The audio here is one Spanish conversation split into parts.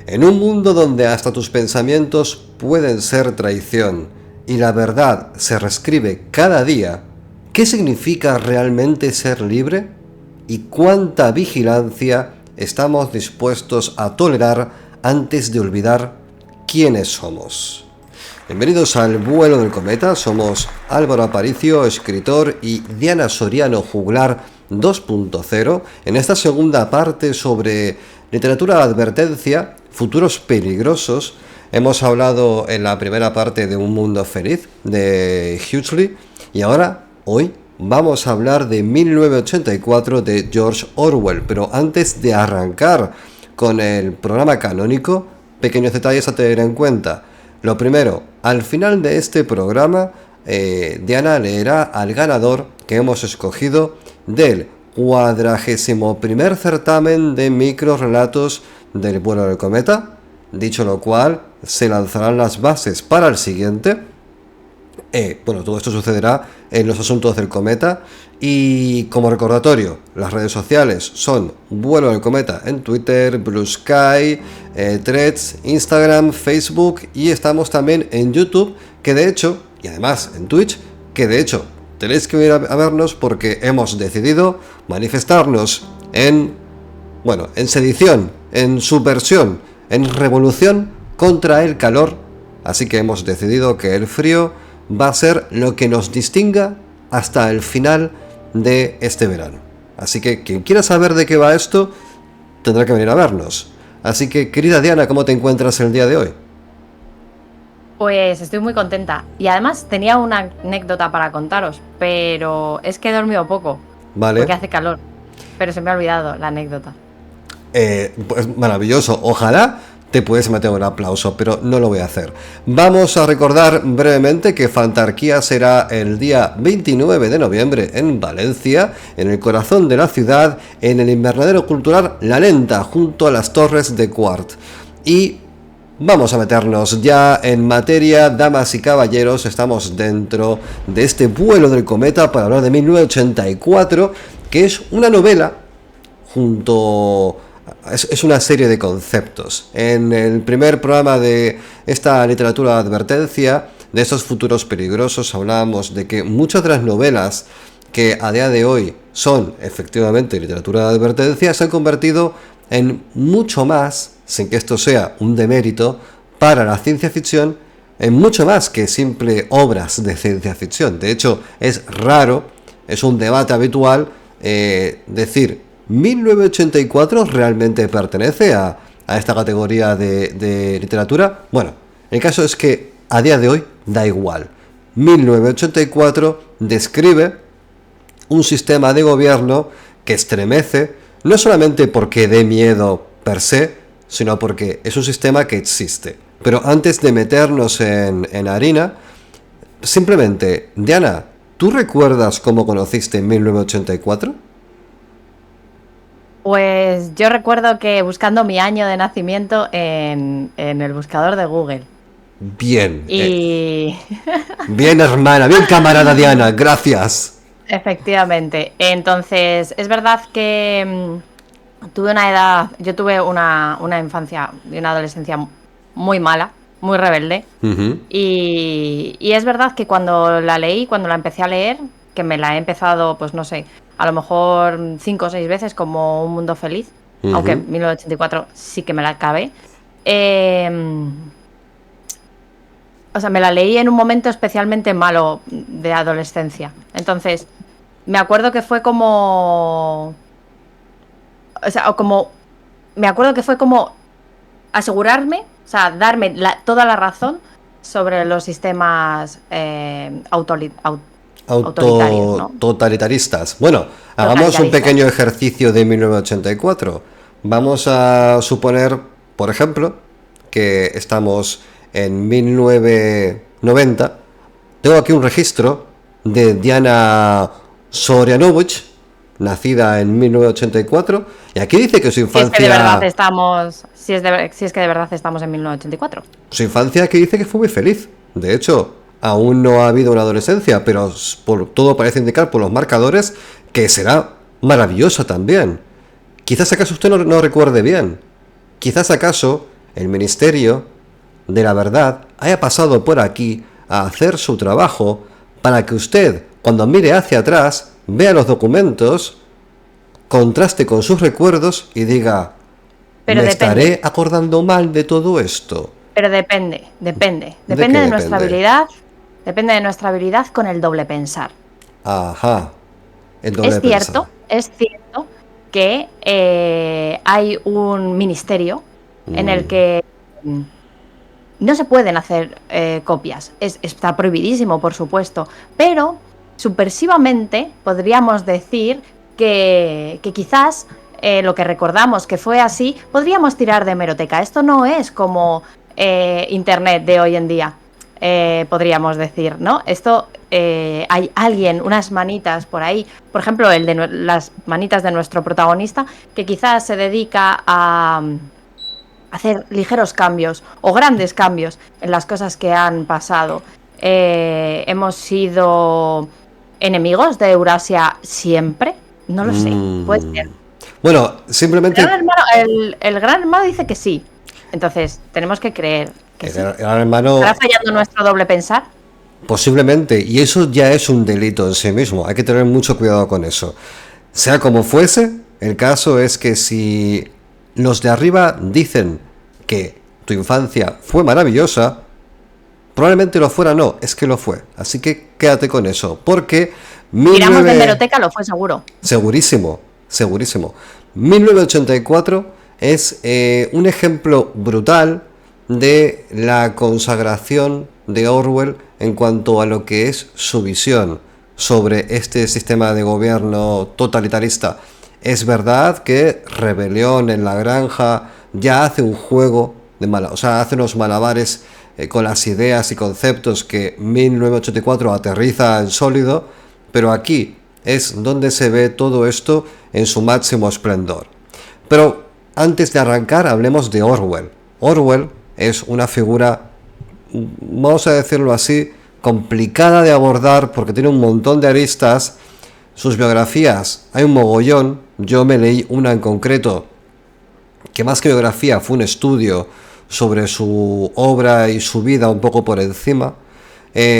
En un mundo donde hasta tus pensamientos pueden ser traición y la verdad se reescribe cada día, ¿qué significa realmente ser libre? ¿Y cuánta vigilancia estamos dispuestos a tolerar antes de olvidar quiénes somos? Bienvenidos al Vuelo del Cometa, somos Álvaro Aparicio, escritor, y Diana Soriano, juglar 2.0, en esta segunda parte sobre literatura de advertencia, futuros peligrosos. Hemos hablado en la primera parte de Un Mundo Feliz, de Huxley, y ahora, hoy, vamos a hablar de 1984 de George Orwell. Pero antes de arrancar con el programa canónico, pequeños detalles a tener en cuenta. Lo primero, al final de este programa, Diana leerá al ganador que hemos escogido del 41º certamen de microrelatos del Vuelo del Cometa. Dicho lo cual, se lanzarán las bases para el siguiente. Todo esto sucederá en los asuntos del cometa. Y como recordatorio, las redes sociales son Vuelo del Cometa en Twitter, Blue Sky, Threads, Instagram, Facebook, y estamos también en YouTube, que de hecho, y además en Twitch, que de hecho tenéis que venir a vernos porque hemos decidido manifestarnos en sedición, en subversión, en revolución contra el calor. Así que hemos decidido que el frío va a ser lo que nos distinga hasta el final de este verano. Así que quien quiera saber de qué va esto tendrá que venir a vernos. Así que, querida Diana, ¿cómo te encuentras el día de hoy? Pues estoy muy contenta. Y además tenía una anécdota para contaros, pero es que he dormido poco. Vale. Porque hace calor. Pero se me ha olvidado la anécdota. Pues maravilloso. Ojalá te puedes meter un aplauso, pero no lo voy a hacer. Vamos a recordar brevemente que Fantarquía será el día 29 de noviembre en Valencia, en el corazón de la ciudad, en el invernadero cultural La Lenta, junto a las Torres de Quart. Y vamos a meternos ya en materia, damas y caballeros. Estamos dentro de este Vuelo del Cometa para hablar de 1984, que es una novela es una serie de conceptos. En el primer programa de esta literatura de advertencia, de estos futuros peligrosos, hablábamos de que muchas de las novelas que a día de hoy son efectivamente literatura de advertencia se han convertido en mucho más, sin que esto sea un demérito para la ciencia ficción, en mucho más que simple obras de ciencia ficción. De hecho, es raro, es un debate habitual decir, ¿1984 realmente pertenece a esta categoría de literatura? Bueno, el caso es que a día de hoy da igual. 1984 describe un sistema de gobierno que estremece, no solamente porque dé miedo per se, sino porque es un sistema que existe. Pero antes de meternos en harina, simplemente, Diana, ¿tú recuerdas cómo conociste 1984? Pues yo recuerdo que buscando mi año de nacimiento en el buscador de Google. Bien. Y Bien, hermana, bien, camarada Diana, gracias. efectivamente. Entonces, es verdad que tuve una edad, yo tuve una infancia y una adolescencia muy mala, muy rebelde. Uh-huh. Y es verdad que cuando la leí, cuando la empecé a leer, que me la he empezado, pues no sé, a lo mejor 5 o 6 veces como Un Mundo Feliz, uh-huh. Aunque 1984 sí que me la acabé. O sea, me la leí en un momento especialmente malo de adolescencia. Entonces, me acuerdo que fue como... O sea, me acuerdo que fue como asegurarme, o sea, darme toda la razón sobre los sistemas autoritarios, ¿no? Totalitaristas. Bueno, hagamos un pequeño ejercicio de 1984. Vamos a suponer, por ejemplo, que estamos en 1990. Tengo aquí un registro de Diana Sorianovich, nacida en 1984, y aquí dice que su infancia... Si es que de verdad estamos... Si es que de verdad estamos en 1984. Su infancia aquí dice que fue muy feliz. De hecho, aún no ha habido una adolescencia, pero todo parece indicar por los marcadores que será maravillosa también. Quizás acaso usted no recuerde bien. Quizás acaso el Ministerio de la Verdad haya pasado por aquí a hacer su trabajo para que usted, cuando mire hacia atrás, vea los documentos, contraste con sus recuerdos y diga, Pero ¿me depende. estaré acordando mal de todo esto? Pero depende qué de nuestra depende? habilidad, depende de nuestra habilidad con el doble pensar. Ajá, el doble pensar. Es cierto que hay un ministerio en el que no se pueden hacer copias. Está prohibidísimo, por supuesto, pero subversivamente podríamos decir que quizás lo que recordamos que fue así, podríamos tirar de hemeroteca. Esto no es como Internet de hoy en día, podríamos decir, ¿no? Esto hay alguien, unas manitas por ahí, por ejemplo, las manitas de nuestro protagonista, que quizás se dedica a hacer ligeros cambios o grandes cambios en las cosas que han pasado. Hemos sido enemigos de Eurasia siempre, no lo sé, puede ser. Bueno, simplemente El gran hermano dice que sí, entonces tenemos que creer que sí. el Gran Hermano ¿Estará fallando nuestro doble pensar? posiblemente, y eso ya es un delito en sí mismo, hay que tener mucho cuidado con eso. Sea como fuese, el caso es que si los de arriba dicen que tu infancia fue maravillosa, probablemente lo fuera, no, es que lo fue. Así que quédate con eso, porque Tiramos de hemeroteca, lo fue seguro. Segurísimo, segurísimo. 1984 es un ejemplo brutal de la consagración de Orwell en cuanto a lo que es su visión sobre este sistema de gobierno totalitarista. Es verdad que Rebelión en la Granja ya hace un juego de hace unos malabares con las ideas y conceptos que 1984 aterriza en sólido, pero aquí es donde se ve todo esto en su máximo esplendor. Pero antes de arrancar, hablemos de Orwell. Orwell es una figura, vamos a decirlo así, complicada de abordar porque tiene un montón de aristas. Sus biografías, hay un mogollón. Yo me leí una en concreto, que más que biografía fue un estudio sobre su obra y su vida un poco por encima.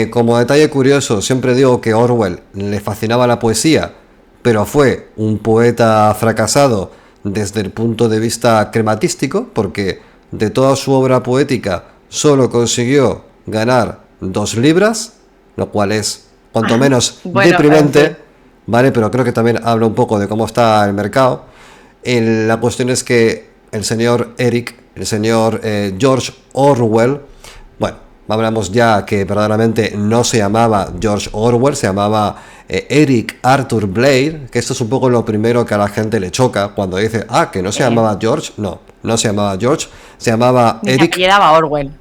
Como detalle curioso, siempre digo que Orwell le fascinaba la poesía, pero fue un poeta fracasado desde el punto de vista crematístico, porque de toda su obra poética solo consiguió ganar 2 libras, lo cual es cuanto menos deprimente, en fin. ¿vale? Pero creo que también habla un poco de cómo está el mercado. La cuestión es que el señor George Orwell, bueno, hablamos ya que verdaderamente no se llamaba George Orwell, se llamaba Eric Arthur Blair, que esto es un poco lo primero que a la gente le choca cuando dice, que no se llamaba George. No se llamaba George, se llamaba Eric. Se apellidaba Orwell.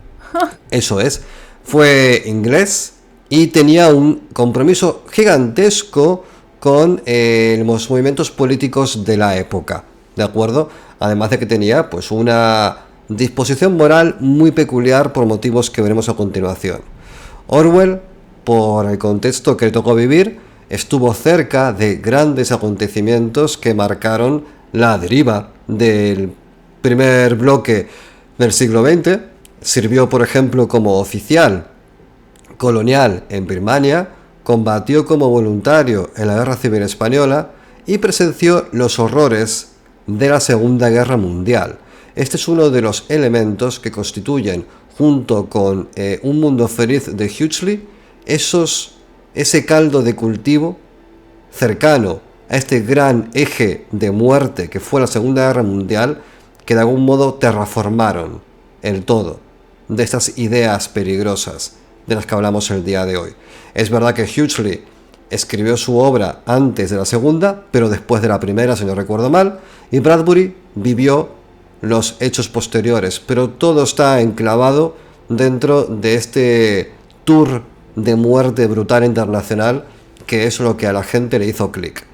Eso es. Fue inglés y tenía un compromiso gigantesco con los movimientos políticos de la época, ¿de acuerdo? Además de que tenía pues una disposición moral muy peculiar por motivos que veremos a continuación. Orwell, por el contexto que le tocó vivir, estuvo cerca de grandes acontecimientos que marcaron la deriva del primer bloque del siglo XX. Sirvió, por ejemplo, como oficial colonial en Birmania, combatió como voluntario en la Guerra Civil Española y presenció los horrores de la Segunda Guerra Mundial. Este es uno de los elementos que constituyen, junto con Un Mundo Feliz de Huxley, ese caldo de cultivo cercano a este gran eje de muerte que fue la Segunda Guerra Mundial, que de algún modo terraformaron el todo de estas ideas peligrosas de las que hablamos el día de hoy. Es verdad que Huxley escribió su obra antes de la segunda, pero después de la primera, si no recuerdo mal, y Bradbury vivió los hechos posteriores, pero todo está enclavado dentro de este tour de muerte brutal internacional, que es lo que a la gente le hizo clic.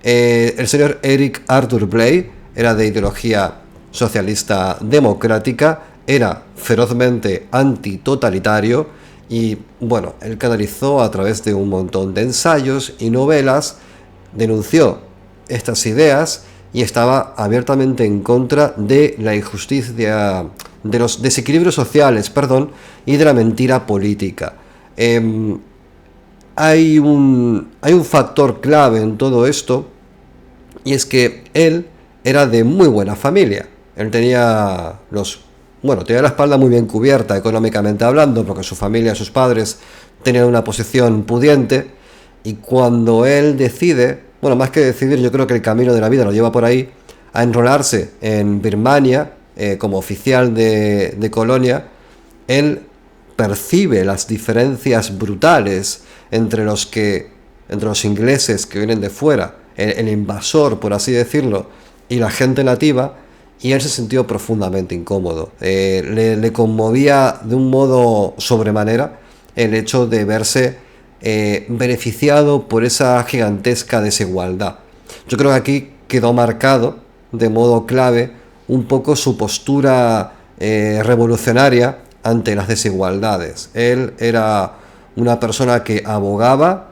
El señor Eric Arthur Blair era de ideología socialista democrática, era ferozmente antitotalitario y, bueno, él canalizó a través de un montón de ensayos y novelas, denunció estas ideas y estaba abiertamente en contra de la injusticia de los desequilibrios sociales, perdón, y de la mentira política. Hay un factor clave en todo esto, y es que él era de muy buena familia. Él tenía tenía la espalda muy bien cubierta económicamente hablando, porque su familia, sus padres tenían una posición pudiente, y cuando él decide, más que decidir, yo creo que el camino de la vida lo lleva por ahí, a enrolarse en Birmania como oficial de colonia, él percibe las diferencias brutales entre los ingleses que vienen de fuera, el invasor, por así decirlo, y la gente nativa, y él se sintió profundamente incómodo. Le conmovía de un modo sobremanera el hecho de verse beneficiado por esa gigantesca desigualdad. Yo creo que aquí quedó marcado de modo clave un poco su postura revolucionaria ante las desigualdades. Él era una persona que abogaba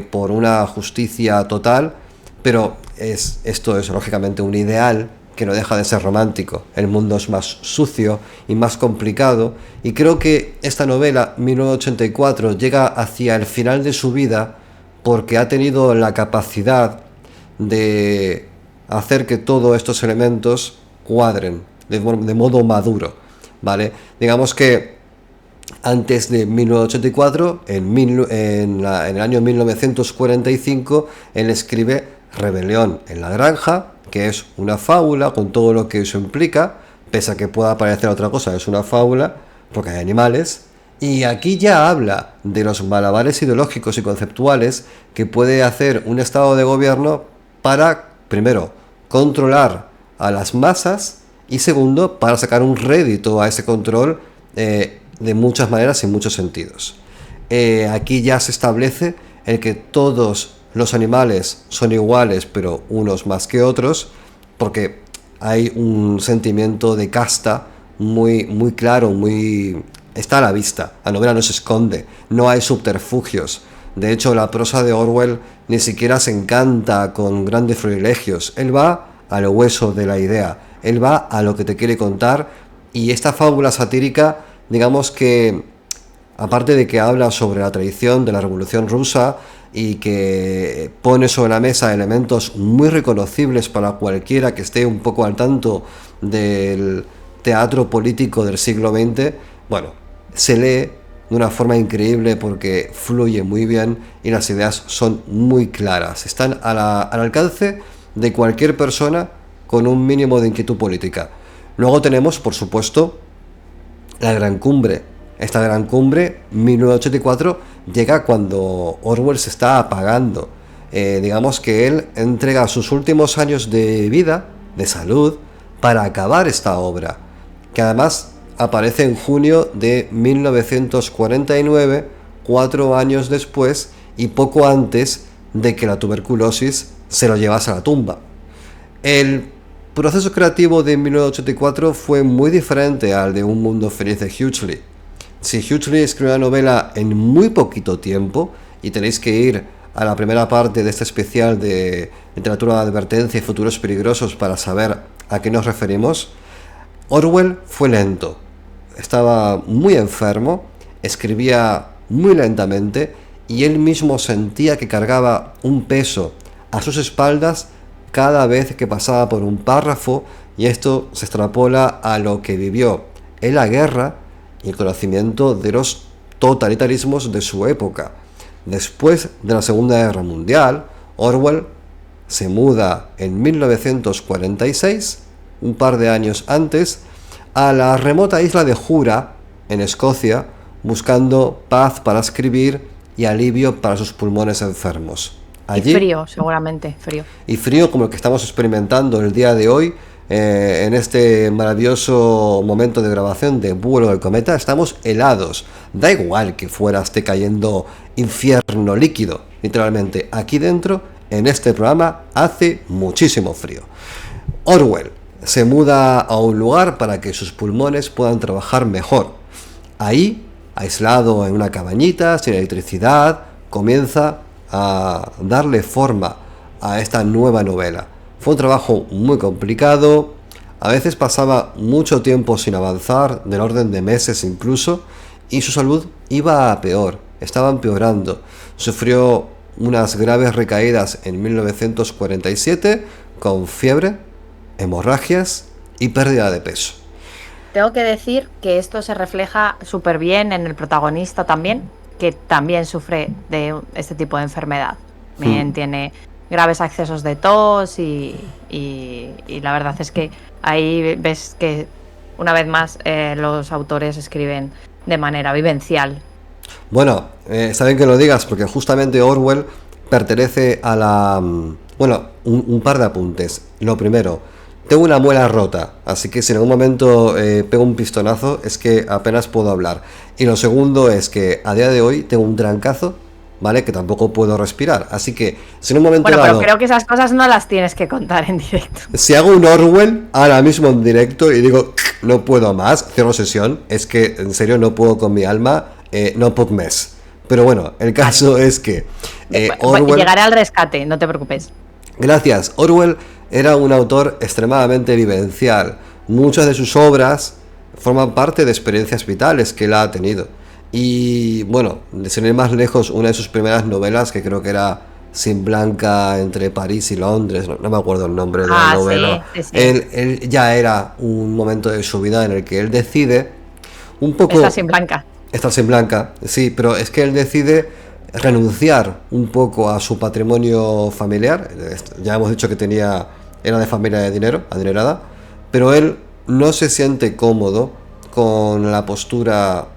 por una justicia total, pero esto es lógicamente un ideal que no deja de ser romántico. El mundo es más sucio y más complicado, y creo que esta novela, 1984, llega hacia el final de su vida porque ha tenido la capacidad de hacer que todos estos elementos cuadren de modo maduro, ¿vale? Digamos que antes de 1984, en el año 1945, él escribe Rebelión en la Granja, que es una fábula con todo lo que eso implica, pese a que pueda parecer otra cosa, es una fábula porque hay animales. Y aquí ya habla de los malabares ideológicos y conceptuales que puede hacer un estado de gobierno para, primero, controlar a las masas, y segundo, para sacar un rédito a ese control de muchas maneras y en muchos sentidos. Aquí ya se establece el que todos los animales son iguales, pero unos más que otros, porque hay un sentimiento de casta muy, muy claro, está a la vista. La novela no se esconde, no hay subterfugios. De hecho, la prosa de Orwell ni siquiera se encanta con grandes privilegios. Él va al hueso de la idea, él va a lo que te quiere contar, y esta fábula satírica, digamos que, aparte de que habla sobre la tradición de la Revolución Rusa y que pone sobre la mesa elementos muy reconocibles para cualquiera que esté un poco al tanto del teatro político del siglo XX, se lee de una forma increíble porque fluye muy bien y las ideas son muy claras. Están al alcance de cualquier persona con un mínimo de inquietud política. Luego tenemos, por supuesto, la Gran Cumbre. Esta Gran Cumbre, 1984, llega cuando Orwell se está apagando. Digamos que él entrega sus últimos años de vida, de salud, para acabar esta obra, que además aparece en junio de 1949, 4 años después y poco antes de que la tuberculosis se lo llevase a la tumba. El proceso creativo de 1984 fue muy diferente al de Un mundo feliz de Huxley. Si Huxley escribió una novela en muy poquito tiempo, y tenéis que ir a la primera parte de este especial de literatura de advertencia y futuros peligrosos para saber a qué nos referimos, Orwell fue lento. Estaba muy enfermo, escribía muy lentamente, y él mismo sentía que cargaba un peso a sus espaldas cada vez que pasaba por un párrafo, y esto se extrapola a lo que vivió en la guerra y el conocimiento de los totalitarismos de su época. Después de la Segunda Guerra Mundial, Orwell se muda en 1946, un par de años antes, a la remota isla de Jura, en Escocia, buscando paz para escribir y alivio para sus pulmones enfermos. Allí, y frío, seguramente, frío. Y frío como el que estamos experimentando el día de hoy, en este maravilloso momento de grabación de Vuelo del Cometa. Estamos helados. Da igual que fuera esté cayendo infierno líquido, literalmente. Aquí dentro, en este programa, hace muchísimo frío. Orwell se muda a un lugar para que sus pulmones puedan trabajar mejor. Ahí, aislado en una cabañita, sin electricidad, comienza a darle forma a esta nueva novela. Fue un trabajo muy complicado, A veces pasaba mucho tiempo sin avanzar, del orden de meses incluso, y su salud iba a peor, estaba empeorando. Sufrió unas graves recaídas en 1947 con fiebre, hemorragias y pérdida de peso. Tengo que decir que esto se refleja súper bien en el protagonista también, que también sufre de este tipo de enfermedad. También tiene graves accesos de tos y la verdad es que ahí ves que una vez más los autores escriben de manera vivencial. Bueno, está bien que lo digas porque justamente Orwell pertenece a la... Bueno, un par de apuntes. Lo primero, tengo una muela rota, así que si en algún momento pego un pistonazo es que apenas puedo hablar. Y lo segundo es que a día de hoy tengo un trancazo, ¿vale? Que tampoco puedo respirar. Así que si en un momento Bueno, dado... pero creo que esas cosas no las tienes que contar en directo. Si hago un Orwell ahora mismo en directo y digo, no puedo más, cierro sesión, es que en serio no puedo con mi alma, no puc més. Pero bueno, el caso es que Orwell... Llegaré al rescate, no te preocupes. Gracias. Orwell era un autor extremadamente vivencial. Muchas de sus obras forman parte de experiencias vitales que él ha tenido. Y bueno, sin ir más lejos, una de sus primeras novelas, que creo que era Sin Blanca entre París y Londres, no me acuerdo el nombre de la novela. Sí. Él ya era un momento de su vida en el que él decide un poco... Está sin Blanca. Está sin Blanca, sí, pero es que él decide renunciar un poco a su patrimonio familiar. Ya hemos dicho que era de familia de dinero, adinerada, pero él no se siente cómodo con la postura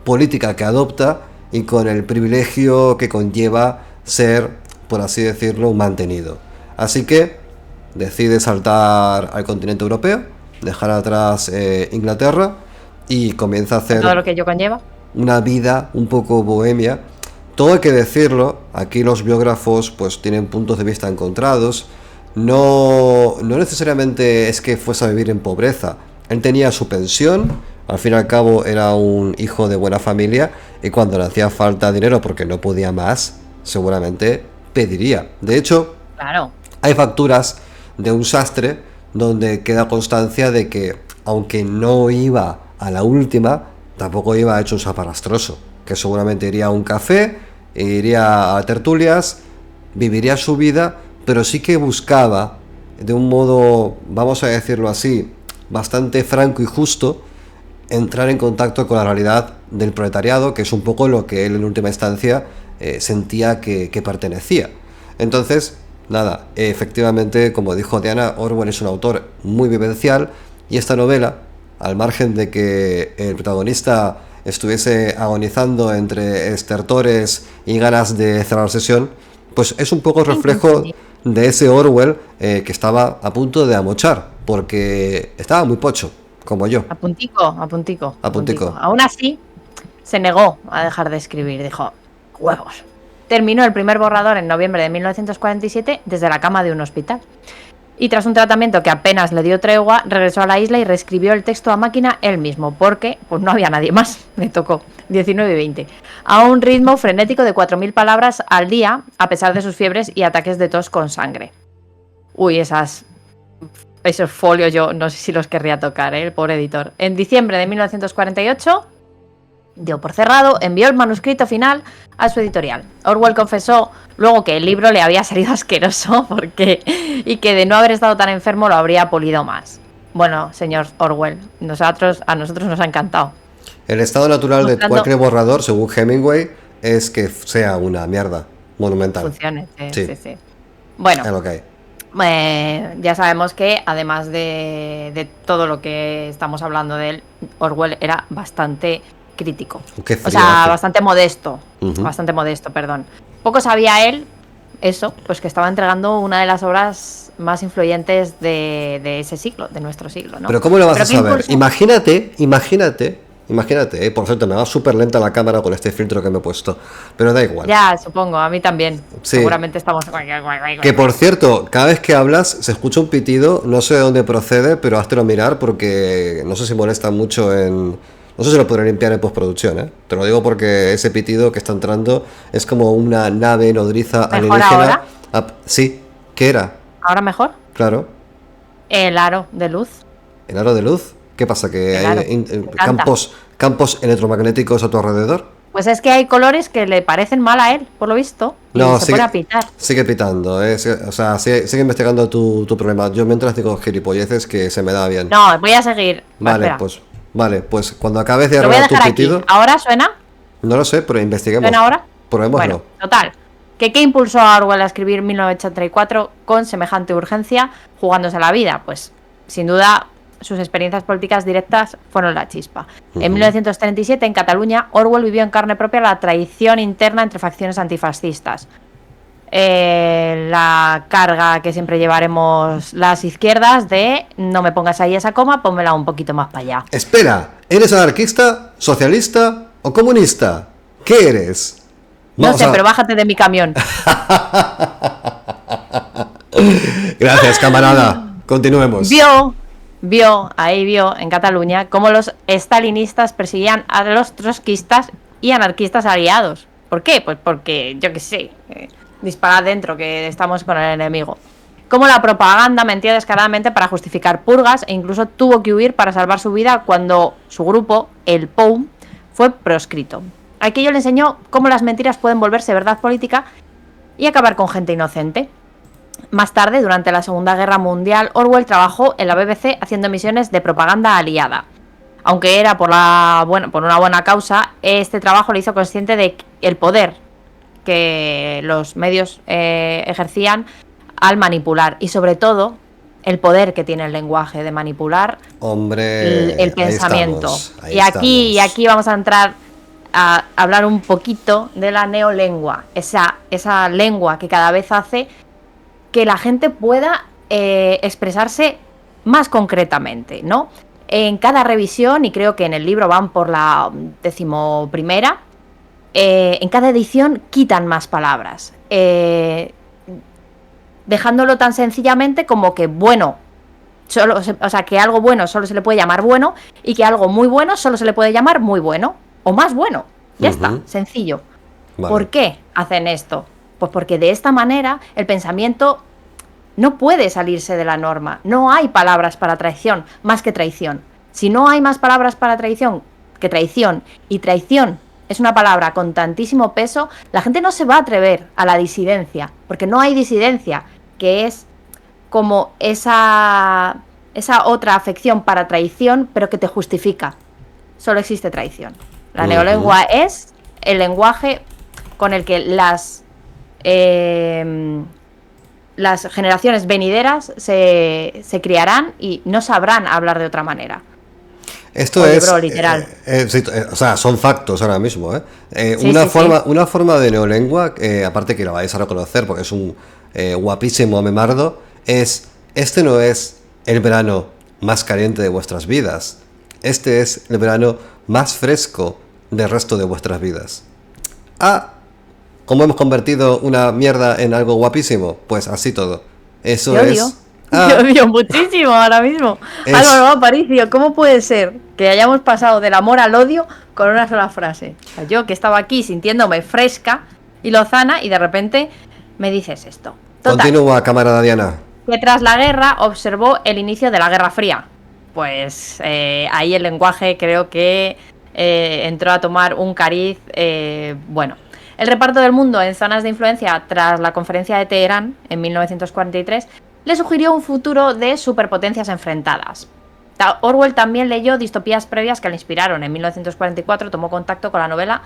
política que adopta y con el privilegio que conlleva ser, por así decirlo, un mantenido. Así que decide saltar al continente europeo, dejar atrás Inglaterra y comienza a hacer todo lo que ello conlleva una vida un poco bohemia. Todo hay que decirlo, aquí los biógrafos pues tienen puntos de vista encontrados. No necesariamente es que fuese a vivir en pobreza. Él tenía su pensión, al fin y al cabo era un hijo de buena familia y cuando le hacía falta dinero porque no podía más, seguramente pediría. De hecho, claro, hay facturas de un sastre donde queda constancia de que aunque no iba a la última, tampoco iba hecho un zaparrastroso, que seguramente iría a un café, iría a tertulias, viviría su vida, pero sí que buscaba de un modo, vamos a decirlo así, bastante franco y justo, entrar en contacto con la realidad del proletariado, que es un poco lo que él en última instancia sentía que pertenecía. Entonces, nada, efectivamente, como dijo Diana, Orwell es un autor muy vivencial y esta novela, al margen de que el protagonista estuviese agonizando entre estertores y ganas de cerrar sesión, pues es un poco reflejo de ese Orwell que estaba a punto de amochar, porque estaba muy pocho, como yo. A puntico. Aún así, se negó a dejar de escribir, dijo, huevos. Terminó el primer borrador en noviembre de 1947 desde la cama de un hospital. Y tras un tratamiento que apenas le dio tregua, regresó a la isla y reescribió el texto a máquina él mismo, porque pues no había nadie más, le tocó 19 y 20, a un ritmo frenético de 4.000 palabras al día, a pesar de sus fiebres y ataques de tos con sangre. Uy, esos folios yo no sé si los querría tocar, el pobre editor. En diciembre de 1948... dio por cerrado, envió el manuscrito final a su editorial. Orwell confesó luego que el libro le había salido asqueroso y que de no haber estado tan enfermo lo habría polido más. Bueno, señor Orwell, a nosotros nos ha encantado. El estado natural de cualquier borrador, según Hemingway, es que sea una mierda monumental. Funcione, sí. Bueno, es lo que hay. Ya sabemos que además de todo lo que estamos hablando de él, Orwell era bastante crítico, o sea, bastante modesto, perdón. Poco sabía él eso, pues que estaba entregando una de las obras más influyentes de ese siglo, de nuestro siglo, ¿no? Pero ¿cómo lo vas a saber? Imagínate, por cierto, me va súper lenta la cámara con este filtro que me he puesto, pero da igual. Ya, supongo, a mí también. Sí. Seguramente estamos... Que por cierto, cada vez que hablas se escucha un pitido, no sé de dónde procede, pero háztelo mirar porque no sé si molesta mucho No sé si lo podré limpiar en postproducción, ¿eh? Te lo digo porque ese pitido que está entrando es como una nave nodriza alienígena. ¿Ahora? Sí, ¿qué era? ¿Ahora mejor? Claro. El aro de luz. ¿El aro de luz? ¿Qué pasa? ¿Que Claro, hay me encanta. campos electromagnéticos a tu alrededor? Pues es que hay colores que le parecen mal a él, por lo visto, y No, se pone a pitar. sigue pitando, ¿eh? O sea, sigue investigando tu problema. Yo mientras digo gilipolleces que se me da bien. No, voy a seguir. Vale, Espera, pues cuando acabes de lo voy a arreglar tu dejar aquí. pitido, ¿Ahora suena? no lo sé, pero investiguemos. ¿Suena ahora? Probémoslo. Bueno, total. ¿Qué impulsó a Orwell a escribir 1984 con semejante urgencia, jugándose la vida? Pues, sin duda, sus experiencias políticas directas fueron la chispa. En 1937, en Cataluña, Orwell vivió en carne propia la traición interna entre facciones antifascistas. La carga que siempre llevaremos las izquierdas de no me pongas ahí esa coma, pónmela un poquito más para allá. Espera, ¿eres anarquista, socialista o comunista? ¿Qué eres? No sé, pero bájate de mi camión. Gracias, camarada. Continuemos. Vio en Cataluña cómo los estalinistas perseguían a los trotskistas y anarquistas aliados. ¿Por qué? Pues porque, yo qué sé, disparad dentro, que estamos con el enemigo. Como la propaganda mentía descaradamente para justificar purgas e incluso tuvo que huir para salvar su vida cuando su grupo, el POUM, fue proscrito. Aquello le enseñó cómo las mentiras pueden volverse verdad política y acabar con gente inocente. Más tarde, durante la Segunda Guerra Mundial, Orwell trabajó en la BBC haciendo misiones de propaganda aliada. Aunque era por una buena causa, este trabajo le hizo consciente de el poder que los medios ejercían al manipular y sobre todo el poder que tiene el lenguaje de manipular el pensamiento. Ahí y aquí vamos a entrar a hablar un poquito de la neolengua, esa lengua que cada vez hace que la gente pueda expresarse más concretamente, ¿no? En cada revisión, y creo que en el libro van por la 11ª, en cada edición quitan más palabras, dejándolo tan sencillamente como que bueno, que algo bueno solo se le puede llamar bueno y que algo muy bueno solo se le puede llamar muy bueno o más bueno. Ya está, sencillo. Vale. ¿Por qué hacen esto? Pues porque de esta manera el pensamiento no puede salirse de la norma. No hay palabras para traición más que traición. Si no hay más palabras para traición que traición, y traición es una palabra con tantísimo peso, la gente no se va a atrever a la disidencia, porque no hay disidencia, que es como esa otra afección para traición, pero que te justifica. Solo existe traición. La neolengua es el lenguaje con el que las generaciones venideras se criarán y no sabrán hablar de otra manera. Esto es literal. O sea, son factos ahora mismo, ¿eh? Una forma de neolengua, aparte que la vais a reconocer porque es un guapísimo memardo, este no es el verano más caliente de vuestras vidas. Este es el verano más fresco del resto de vuestras vidas. ¿Cómo hemos convertido una mierda en algo guapísimo? Pues así todo. Eso yo es... Yo odio muchísimo ahora mismo. Álvaro Aparicio, ¿cómo puede ser que hayamos pasado del amor al odio con una sola frase? O sea, yo que estaba aquí sintiéndome fresca y lozana y de repente me dices esto. Total, continúa, camarada Diana. Que tras la guerra observó el inicio de la Guerra Fría. Pues ahí el lenguaje creo que entró a tomar un cariz bueno. El reparto del mundo en zonas de influencia tras la conferencia de Teherán en 1943 le sugirió un futuro de superpotencias enfrentadas. Orwell también leyó distopías previas que le inspiraron. En 1944 tomó contacto con la novela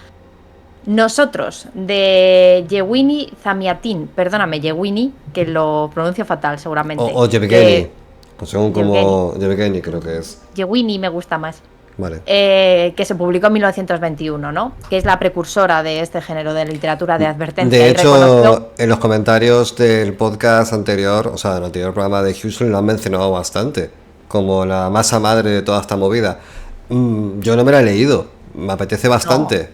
Nosotros, de Yevgeny Zamyatin. Perdóname, Yevgeny, que lo pronuncio fatal seguramente. O Yevgeny, pues según como Yevgeny creo que es. Yevgeny me gusta más. Vale. Que se publicó en 1921, ¿no? Que es la precursora de este género de literatura de advertencia. De hecho, en los comentarios del podcast anterior, o sea, del anterior programa de Houston, lo han mencionado bastante, como la masa madre de toda esta movida. Yo no me la he leído, me apetece bastante.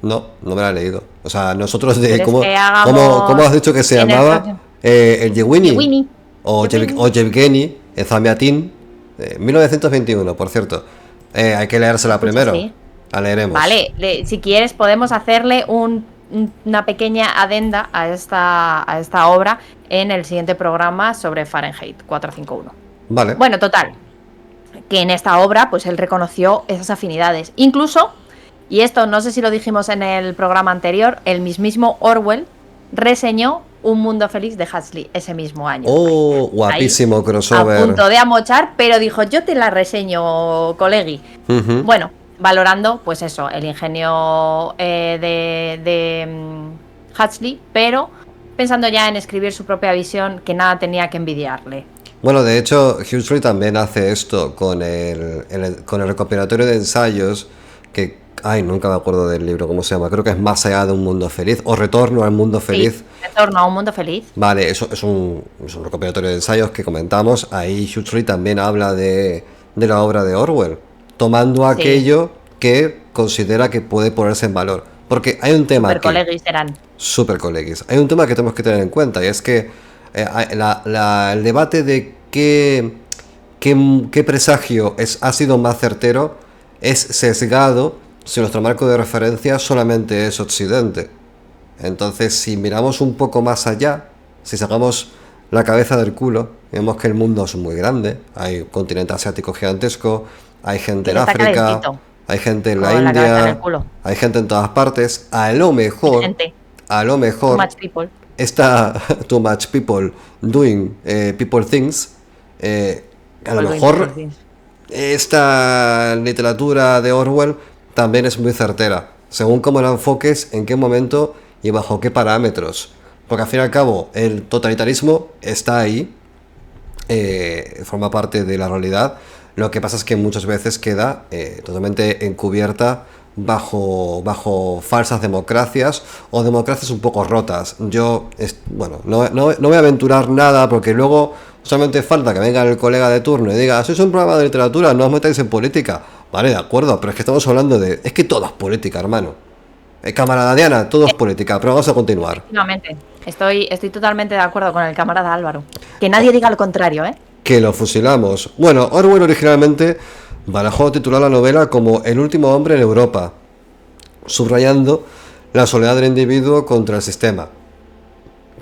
No me la he leído. O sea, nosotros de... ¿Cómo has dicho que se llamaba? El Yevgeny. O Yevgeny Zamyatin, 1921, por cierto. Hay que leérsela primero. Sí. La leeremos. Vale, si quieres podemos hacerle una pequeña adenda a esta obra en el siguiente programa sobre Fahrenheit 451. Vale. Bueno, total. que en esta obra pues él reconoció esas afinidades. Incluso, y esto no sé si lo dijimos en el programa anterior, el mismísimo Orwell reseñó Un mundo feliz de Huxley ese mismo año. Oh, guapísimo Ahí, crossover. a punto de amochar, pero dijo, yo te la reseño, colegui. Bueno, valorando, pues eso, el ingenio de Huxley, pero pensando ya en escribir su propia visión, que nada tenía que envidiarle. Bueno, de hecho, Huxley también hace esto con con el recopilatorio de ensayos que... Ay, nunca me acuerdo del libro, ¿cómo se llama? Creo que es Más allá de un mundo feliz o Retorno al mundo feliz. Sí, Retorno a un mundo feliz. Vale, eso es un recopilatorio de ensayos que comentamos. Ahí Huxley también habla de la obra de Orwell, tomando aquello que considera que puede ponerse en valor. Porque hay un tema Supercolegis serán. Supercolegis. Hay un tema que tenemos que tener en cuenta y es que el debate de qué presagio ha sido más certero es sesgado si nuestro marco de referencia solamente es Occidente. Entonces, si miramos un poco más allá, si sacamos la cabeza del culo, vemos que el mundo es muy grande. Hay un continente asiático gigantesco, hay gente en África, hay gente en la India, hay gente en todas partes. A lo mejor Too much people. Está Too Much People Doing People Things. A lo mejor esta literatura de Orwell también es muy certera, según cómo la enfoques, en qué momento y bajo qué parámetros. Porque al fin y al cabo el totalitarismo está ahí, forma parte de la realidad. Lo que pasa es que muchas veces queda totalmente encubierta bajo falsas democracias o democracias un poco rotas. Yo, no voy a aventurar nada porque luego solamente falta que venga el colega de turno y diga, sois un programa de literatura, no os metáis en política. Vale, de acuerdo, pero es que estamos hablando es que todo es política, hermano. Camarada Diana, todo es política, pero vamos a continuar. Efectivamente, estoy totalmente de acuerdo con el camarada Álvaro. Que nadie diga lo contrario, ¿eh? Que lo fusilamos. Bueno, Orwell originalmente barajó titular la novela como El último hombre en Europa, subrayando la soledad del individuo contra el sistema.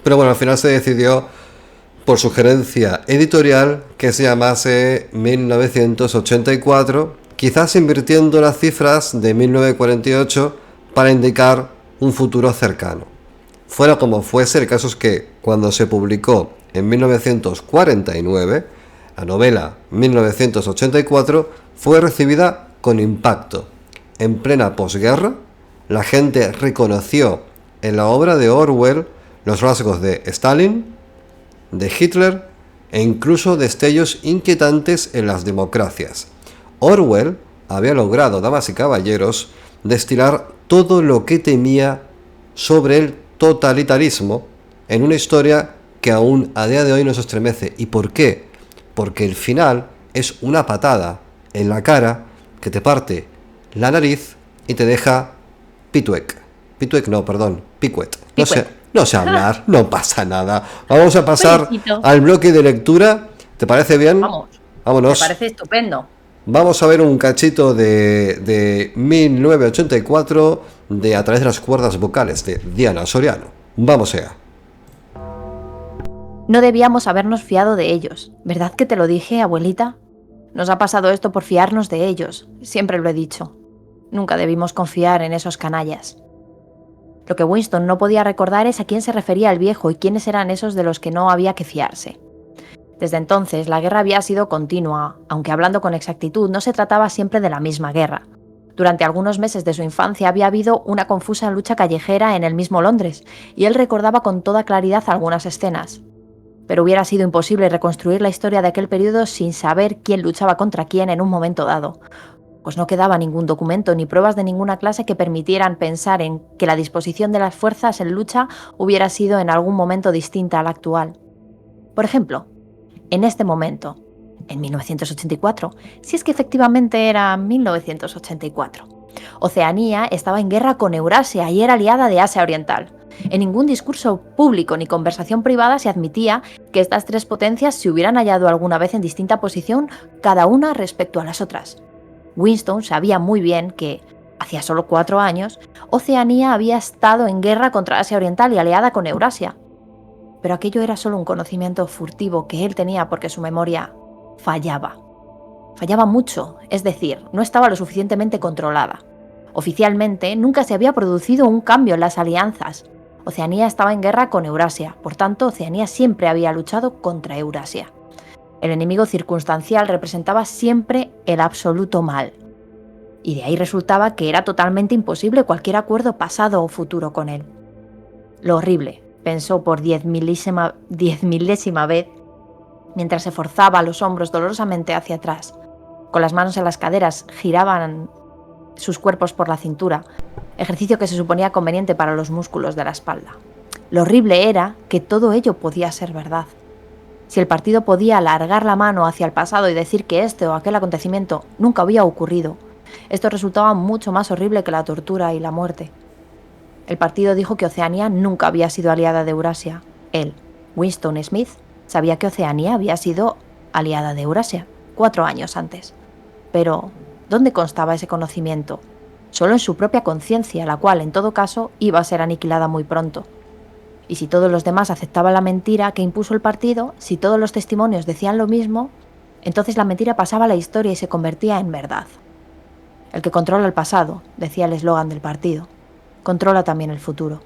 Pero bueno, al final se decidió, por sugerencia editorial, que se llamase 1984, quizás invirtiendo las cifras de 1948 para indicar un futuro cercano. Fuera como fuese, el caso es que cuando se publicó en 1949, la novela 1984 fue recibida con impacto. En plena posguerra, la gente reconoció en la obra de Orwell los rasgos de Stalin, de Hitler e incluso destellos inquietantes en las democracias. Orwell había logrado, damas y caballeros, destilar todo lo que temía sobre el totalitarismo en una historia que aún a día de hoy nos estremece. ¿Y por qué? Porque el final es una patada en la cara que te parte la nariz y te deja Pickwick. No sé hablar, no pasa nada. Vamos a pasar al bloque de lectura. ¿Te parece bien? Vámonos. Me parece estupendo. Vamos a ver un cachito de 1984 de A través de las cuerdas vocales de Diana Soriano. Vamos allá. No debíamos habernos fiado de ellos. ¿Verdad que te lo dije, abuelita? Nos ha pasado esto por fiarnos de ellos. Siempre lo he dicho. Nunca debimos confiar en esos canallas. Lo que Winston no podía recordar es a quién se refería el viejo y quiénes eran esos de los que no había que fiarse. Desde entonces, la guerra había sido continua, aunque hablando con exactitud no se trataba siempre de la misma guerra. Durante algunos meses de su infancia había habido una confusa lucha callejera en el mismo Londres, y él recordaba con toda claridad algunas escenas. Pero hubiera sido imposible reconstruir la historia de aquel periodo sin saber quién luchaba contra quién en un momento dado, pues no quedaba ningún documento ni pruebas de ninguna clase que permitieran pensar en que la disposición de las fuerzas en lucha hubiera sido en algún momento distinta a la actual. Por ejemplo, en este momento, en 1984, si es que efectivamente era 1984, Oceanía estaba en guerra con Eurasia y era aliada de Asia Oriental. En ningún discurso público ni conversación privada se admitía que estas tres potencias se hubieran hallado alguna vez en distinta posición, cada una respecto a las otras. Winston sabía muy bien que, hacía solo 4 años, Oceanía había estado en guerra contra Asia Oriental y aliada con Eurasia. Pero aquello era solo un conocimiento furtivo que él tenía porque su memoria fallaba. Fallaba mucho, es decir, no estaba lo suficientemente controlada. Oficialmente, nunca se había producido un cambio en las alianzas. Oceanía estaba en guerra con Eurasia, por tanto, Oceanía siempre había luchado contra Eurasia. El enemigo circunstancial representaba siempre el absoluto mal. Y de ahí resultaba que era totalmente imposible cualquier acuerdo pasado o futuro con él. Lo horrible, pensó por 10.000ª vez, mientras se forzaba los hombros dolorosamente hacia atrás. Con las manos en las caderas giraban sus cuerpos por la cintura, ejercicio que se suponía conveniente para los músculos de la espalda. Lo horrible era que todo ello podía ser verdad. Si el partido podía alargar la mano hacia el pasado y decir que este o aquel acontecimiento nunca había ocurrido, esto resultaba mucho más horrible que la tortura y la muerte. El partido dijo que Oceanía nunca había sido aliada de Eurasia. Él, Winston Smith, sabía que Oceanía había sido aliada de Eurasia 4 años antes. Pero, ¿dónde constaba ese conocimiento? Solo en su propia conciencia, la cual, en todo caso, iba a ser aniquilada muy pronto. Y si todos los demás aceptaban la mentira que impuso el partido, si todos los testimonios decían lo mismo, entonces la mentira pasaba a la historia y se convertía en verdad. El que controla el pasado, decía el eslogan del partido, controla también el futuro.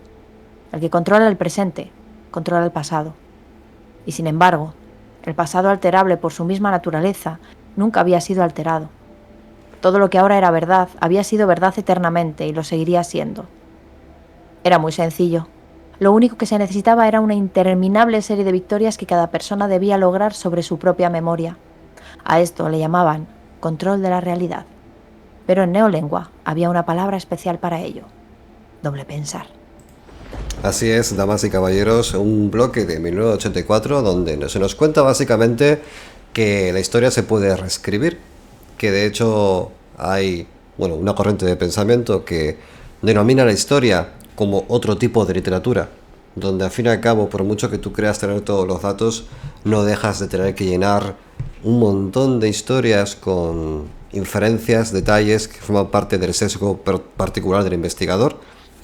El que controla el presente, controla el pasado. Y sin embargo, el pasado alterable por su misma naturaleza nunca había sido alterado. Todo lo que ahora era verdad había sido verdad eternamente y lo seguiría siendo. Era muy sencillo. Lo único que se necesitaba era una interminable serie de victorias que cada persona debía lograr sobre su propia memoria. A esto le llamaban control de la realidad. Pero en neolengua había una palabra especial para ello: doble pensar. Así es, damas y caballeros, un bloque de 1984 donde se nos cuenta básicamente que la historia se puede reescribir, que de hecho hay una corriente de pensamiento que denomina la historia como otro tipo de literatura, donde al fin y al cabo, por mucho que tú creas tener todos los datos, no dejas de tener que llenar un montón de historias con inferencias, detalles que forman parte del sesgo particular del investigador,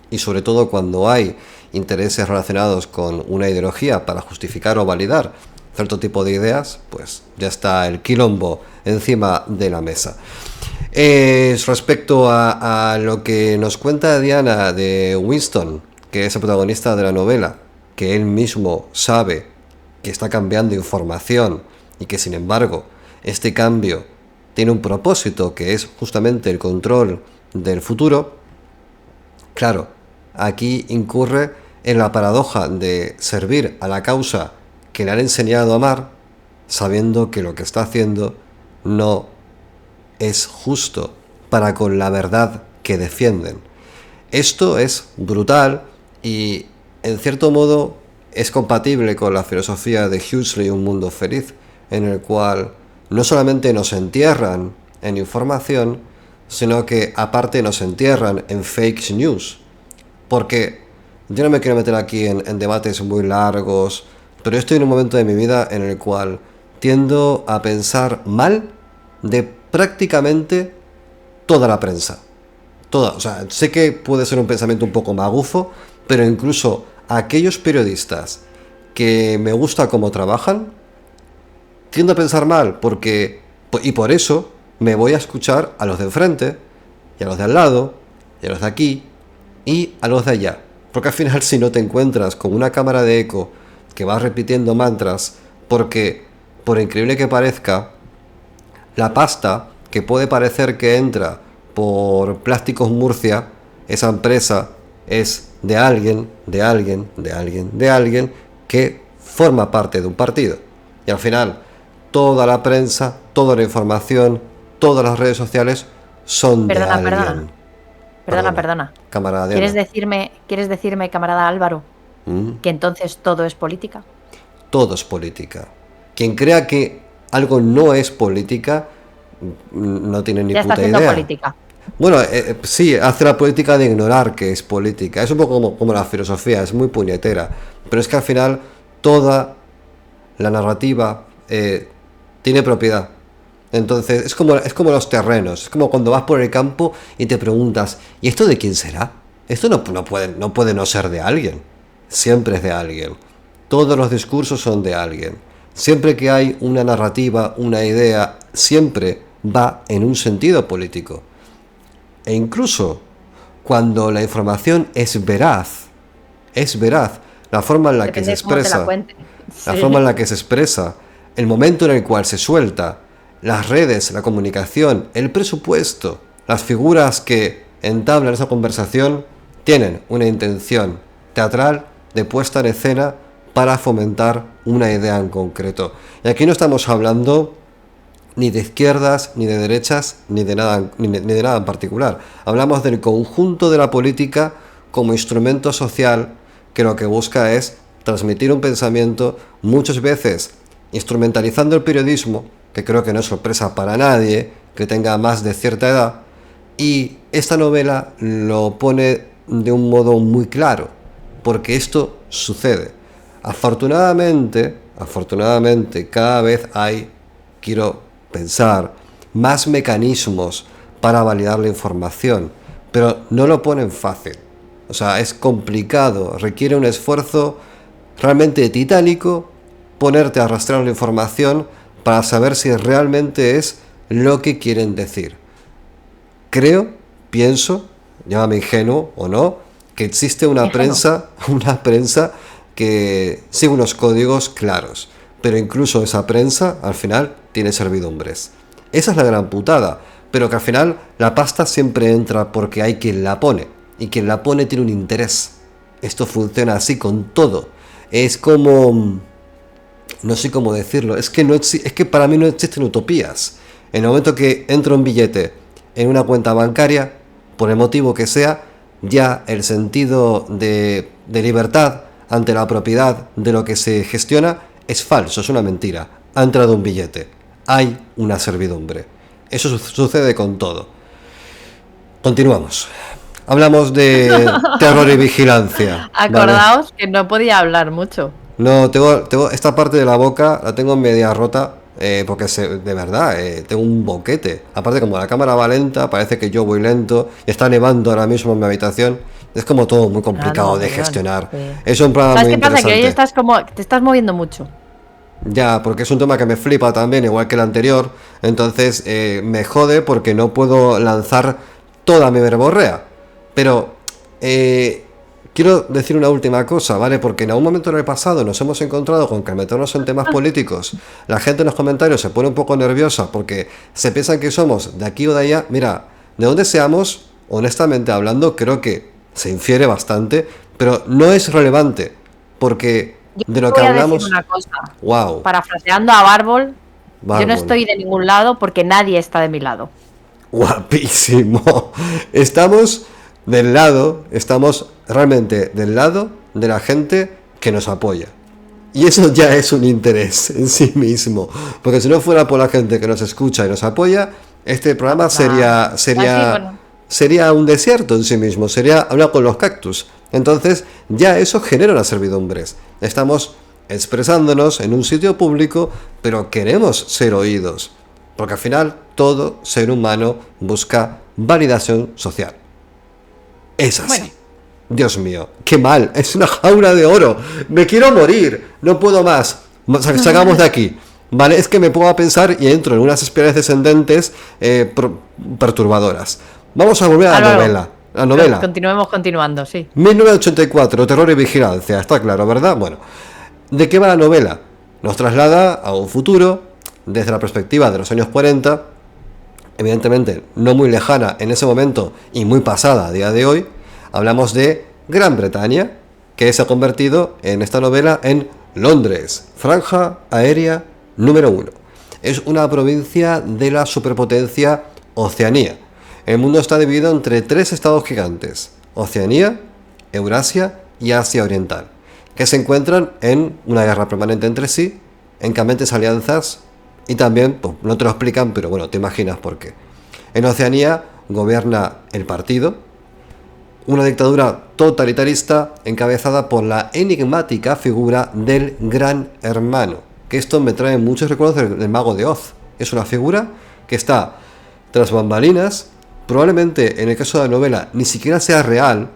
y sobre todo cuando hay intereses relacionados con una ideología para justificar o validar cierto tipo de ideas, pues ya está el quilombo encima de la mesa. Respecto a lo que nos cuenta Diana de Winston, que es el protagonista de la novela, que él mismo sabe que está cambiando información y que sin embargo este cambio tiene un propósito, que es justamente el control del futuro. Claro, aquí incurre en la paradoja de servir a la causa que le han enseñado a amar, sabiendo que lo que está haciendo no es justo para con la verdad que defienden. Esto es brutal y, en cierto modo, es compatible con la filosofía de Huxley, Un mundo feliz, en el cual no solamente nos entierran en información, sino que aparte nos entierran en fake news. Porque yo no me quiero meter aquí en debates muy largos, pero estoy en un momento de mi vida en el cual tiendo a pensar mal de prácticamente toda la prensa. Toda, o sea, sé que puede ser un pensamiento un poco magufo, pero incluso aquellos periodistas que me gusta cómo trabajan, tiendo a pensar mal, y por eso me voy a escuchar a los de enfrente, y a los de al lado, y a los de aquí, y a los de allá. Porque al final, si no te encuentras con una cámara de eco que va repitiendo mantras, porque, por increíble que parezca, la pasta que puede parecer que entra por Plásticos Murcia, esa empresa es de alguien que forma parte de un partido. Y al final, toda la prensa, toda la información, todas las redes sociales son de alguien. Perdona. Camarada Diana. ¿Quieres decirme, camarada Álvaro, que entonces todo es política? Todo es política. Quien crea que algo no es política no tiene ni ya puta está haciendo idea. Política. Bueno, sí, hace la política de ignorar que es política. Es un poco como la filosofía, es muy puñetera. Pero es que al final toda la narrativa tiene propiedad. Entonces es como los terrenos. Es como cuando vas por el campo y te preguntas, ¿y esto de quién será? Esto no puede no ser de alguien. Siempre es de alguien. Todos los discursos son de alguien. Siempre que hay una narrativa, una idea, siempre va en un sentido político. E incluso cuando la información es veraz, la forma en la que se Depende de cómo te la expresa, cuente. la Sí. forma en la que se expresa, el momento en el cual se suelta, las redes, la comunicación, el presupuesto, las figuras que entablan esa conversación tienen una intención teatral de puesta en escena para fomentar una idea en concreto. Y aquí no estamos hablando ni de izquierdas, ni de derechas, ni de nada en particular. Hablamos del conjunto de la política como instrumento social que lo que busca es transmitir un pensamiento, muchas veces instrumentalizando el periodismo, que creo que no es sorpresa para nadie que tenga más de cierta edad, y esta novela lo pone de un modo muy claro, porque esto sucede. Afortunadamente, cada vez hay, quiero pensar, más mecanismos para validar la información, pero no lo ponen fácil. O sea, es complicado, requiere un esfuerzo realmente titánico ponerte a rastrear la información para saber si realmente es lo que quieren decir. Creo, pienso, llámame ingenuo o no, que existe una prensa que sigue unos códigos claros, pero incluso esa prensa al final tiene servidumbres. Esa es la gran putada, pero que al final la pasta siempre entra porque hay quien la pone, y quien la pone tiene un interés. Esto funciona así con todo. Es como... no sé cómo decirlo, es que para mí no existen utopías. En el momento que entra un billete en una cuenta bancaria, por el motivo que sea, ya el sentido de libertad ante la propiedad de lo que se gestiona es falso, es una mentira. Ha entrado un billete, hay una servidumbre. Eso sucede con todo. Continuamos. Hablamos de terror y vigilancia. Acordaos que no podía hablar mucho. No, tengo esta parte de la boca, la tengo media rota, porque de verdad, tengo un boquete. Aparte, como la cámara va lenta, parece que yo voy lento, y está nevando ahora mismo en mi habitación. Es como todo muy complicado de gestionar. Sí. Es un programa ¿Sabes muy qué pasa? Que interesante. hoy te estás moviendo mucho. Ya, porque es un tema que me flipa también, igual que el anterior. Entonces me jode porque no puedo lanzar toda mi verborrea. Pero quiero decir una última cosa, ¿vale? Porque en algún momento en el pasado nos hemos encontrado con que al meternos en temas políticos, la gente en los comentarios se pone un poco nerviosa porque se piensan que somos de aquí o de allá. Mira, de donde seamos, honestamente hablando, creo que se infiere bastante, pero no es relevante, porque Yo de te lo que voy a decir hablamos... una cosa. ¡Wow! Parafraseando a Bárbol, yo no Bárbol. estoy de ningún lado porque nadie está de mi lado. Guapísimo. Estamos realmente del lado de la gente que nos apoya. Y eso ya es un interés en sí mismo. Porque si no fuera por la gente que nos escucha y nos apoya, este programa sería un desierto en sí mismo. Sería hablar con los cactus. Entonces ya eso genera unas servidumbres. Estamos expresándonos en un sitio público, pero queremos ser oídos. Porque al final todo ser humano busca validación social. Es así. Bueno. Dios mío, qué mal, es una jaula de oro. Me quiero morir, no puedo más. Sacamos de aquí. Vale, es que me pongo a pensar y entro en unas espirales descendentes perturbadoras. Vamos a volver a la novela. La novela. Continuemos continuando, sí. 1984, terror y vigilancia, está claro, ¿verdad? Bueno, ¿de qué va la novela? Nos traslada a un futuro desde la perspectiva de los años 40, evidentemente no muy lejana en ese momento y muy pasada a día de hoy. Hablamos de Gran Bretaña, que se ha convertido en esta novela en Londres, franja aérea número 1. Es una provincia de la superpotencia Oceanía. El mundo está dividido entre 3 estados gigantes: Oceanía, Eurasia y Asia Oriental, que se encuentran en una guerra permanente entre sí, en cambiantes alianzas, y también, pues, no te lo explican, pero bueno, te imaginas por qué. En Oceanía gobierna el partido, una dictadura totalitarista encabezada por la enigmática figura del Gran Hermano, que esto me trae muchos recuerdos del Mago de Oz. Es una figura que está tras bambalinas, probablemente en el caso de la novela ni siquiera sea real,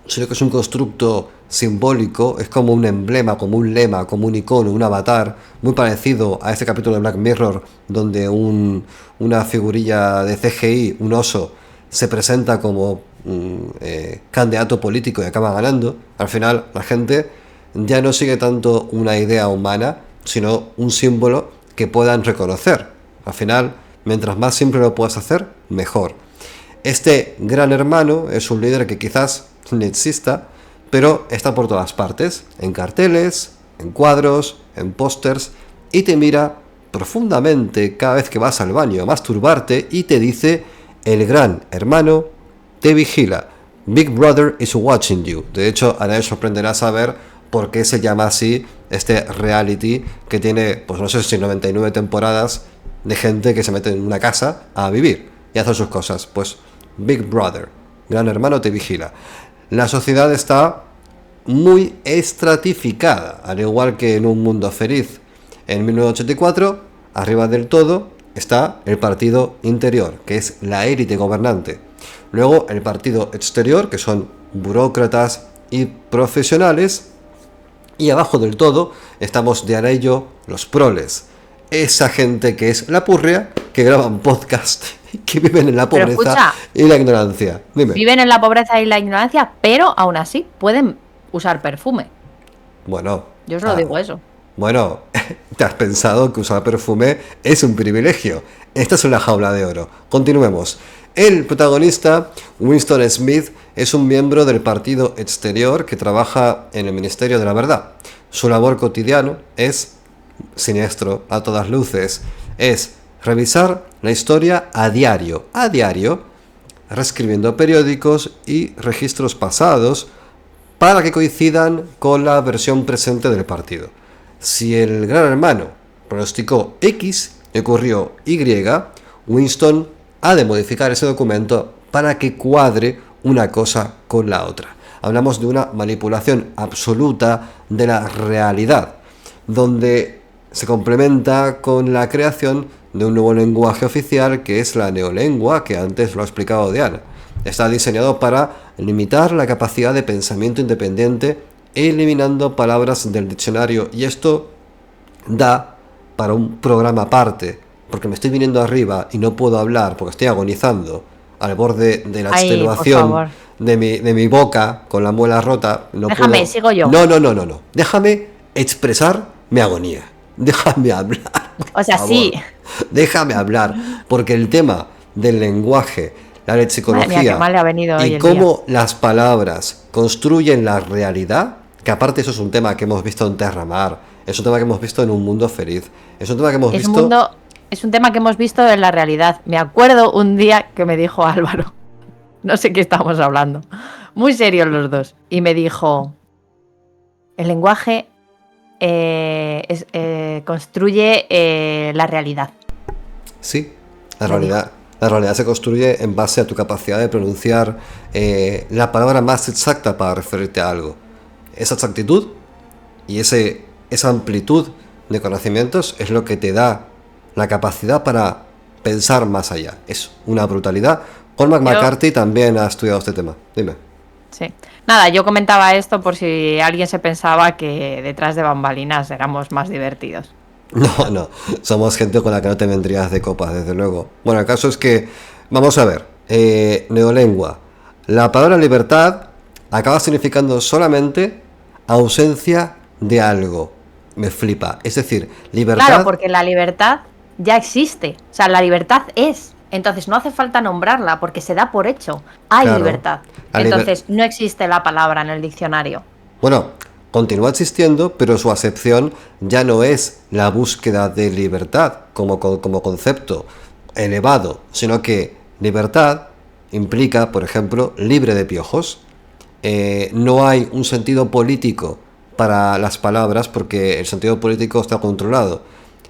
sino que es un constructo simbólico, es como un emblema, como un lema, como un icono, un avatar, muy parecido a este capítulo de Black Mirror, donde una figurilla de CGI, un oso, se presenta como candidato político y acaba ganando. Al final la gente ya no sigue tanto una idea humana, sino un símbolo que puedan reconocer. Al final, mientras más simple lo puedas hacer, mejor. Este gran hermano es un líder que quizás no exista, pero está por todas partes, en carteles, en cuadros, en pósters, y te mira profundamente cada vez que vas al baño a masturbarte y te dice: el gran hermano te vigila. Big Brother is watching you. De hecho, a nadie sorprenderá saber por qué se llama así este reality que tiene, pues no sé si 99 temporadas de gente que se mete en una casa a vivir y hacer sus cosas. Pues Big Brother, gran hermano te vigila. La sociedad está muy estratificada, al igual que en Un Mundo Feliz. En 1984, arriba del todo, está el partido interior, que es la élite gobernante. Luego el partido exterior, que son burócratas y profesionales. Y abajo del todo estamos de Arello, los proles. Esa gente que es la purria, que graban podcast, que viven en la pobreza y la ignorancia. Dime. Viven en la pobreza y la ignorancia, pero aún así pueden usar perfume. Bueno. Yo os lo digo eso. Bueno, ¿te has pensado que usar perfume es un privilegio? Esta es una jaula de oro. Continuemos. El protagonista, Winston Smith, es un miembro del partido exterior que trabaja en el Ministerio de la Verdad. Su labor cotidiano es siniestro a todas luces. Es revisar la historia a diario, reescribiendo periódicos y registros pasados para que coincidan con la versión presente del partido. Si el gran hermano pronosticó X y ocurrió Y, Winston ha de modificar ese documento para que cuadre una cosa con la otra. Hablamos de una manipulación absoluta de la realidad, donde se complementa con la creación de un nuevo lenguaje oficial que es la neolengua, que antes lo ha explicado Diana. Está diseñado para limitar la capacidad de pensamiento independiente, eliminando palabras del diccionario, y esto da para un programa aparte, porque me estoy viniendo arriba y no puedo hablar porque estoy agonizando al borde de la extenuación de mi boca con la muela rota. No déjame, puedo... sigo yo. No. Déjame expresar mi agonía. Déjame hablar. O sea, sí. Déjame hablar, porque el tema del lenguaje, la lexicología y cómo las palabras construyen la realidad, que aparte eso es un tema que hemos visto en Terramar, es un tema que hemos visto en Un Mundo Feliz, es un tema que hemos visto... Es un tema que hemos visto en la realidad. Me acuerdo un día que me dijo Álvaro, no sé qué estábamos hablando, muy serios los dos, y me dijo: el lenguaje construye la realidad. Sí, la realidad se construye en base a tu capacidad de pronunciar la palabra más exacta para referirte a algo. Esa exactitud y esa amplitud de conocimientos es lo que te da la capacidad para pensar más allá. Es una brutalidad. Cormac McCarthy también ha estudiado este tema. Dime. Sí. Nada, yo comentaba esto por si alguien se pensaba que detrás de bambalinas éramos más divertidos. No. Somos gente con la que no te vendrías de copas, desde luego. Bueno, el caso es que, vamos a ver, neolengua. La palabra libertad acaba significando solamente ausencia de algo. Me flipa. Es decir, libertad... Claro, porque la libertad ya existe. O sea, la libertad es. Entonces no hace falta nombrarla porque se da por hecho. Hay libertad. Entonces no existe la palabra en el diccionario. Bueno, continúa existiendo, pero su acepción ya no es la búsqueda de libertad como concepto elevado, sino que libertad implica, por ejemplo, libre de piojos. No hay un sentido político para las palabras porque el sentido político está controlado.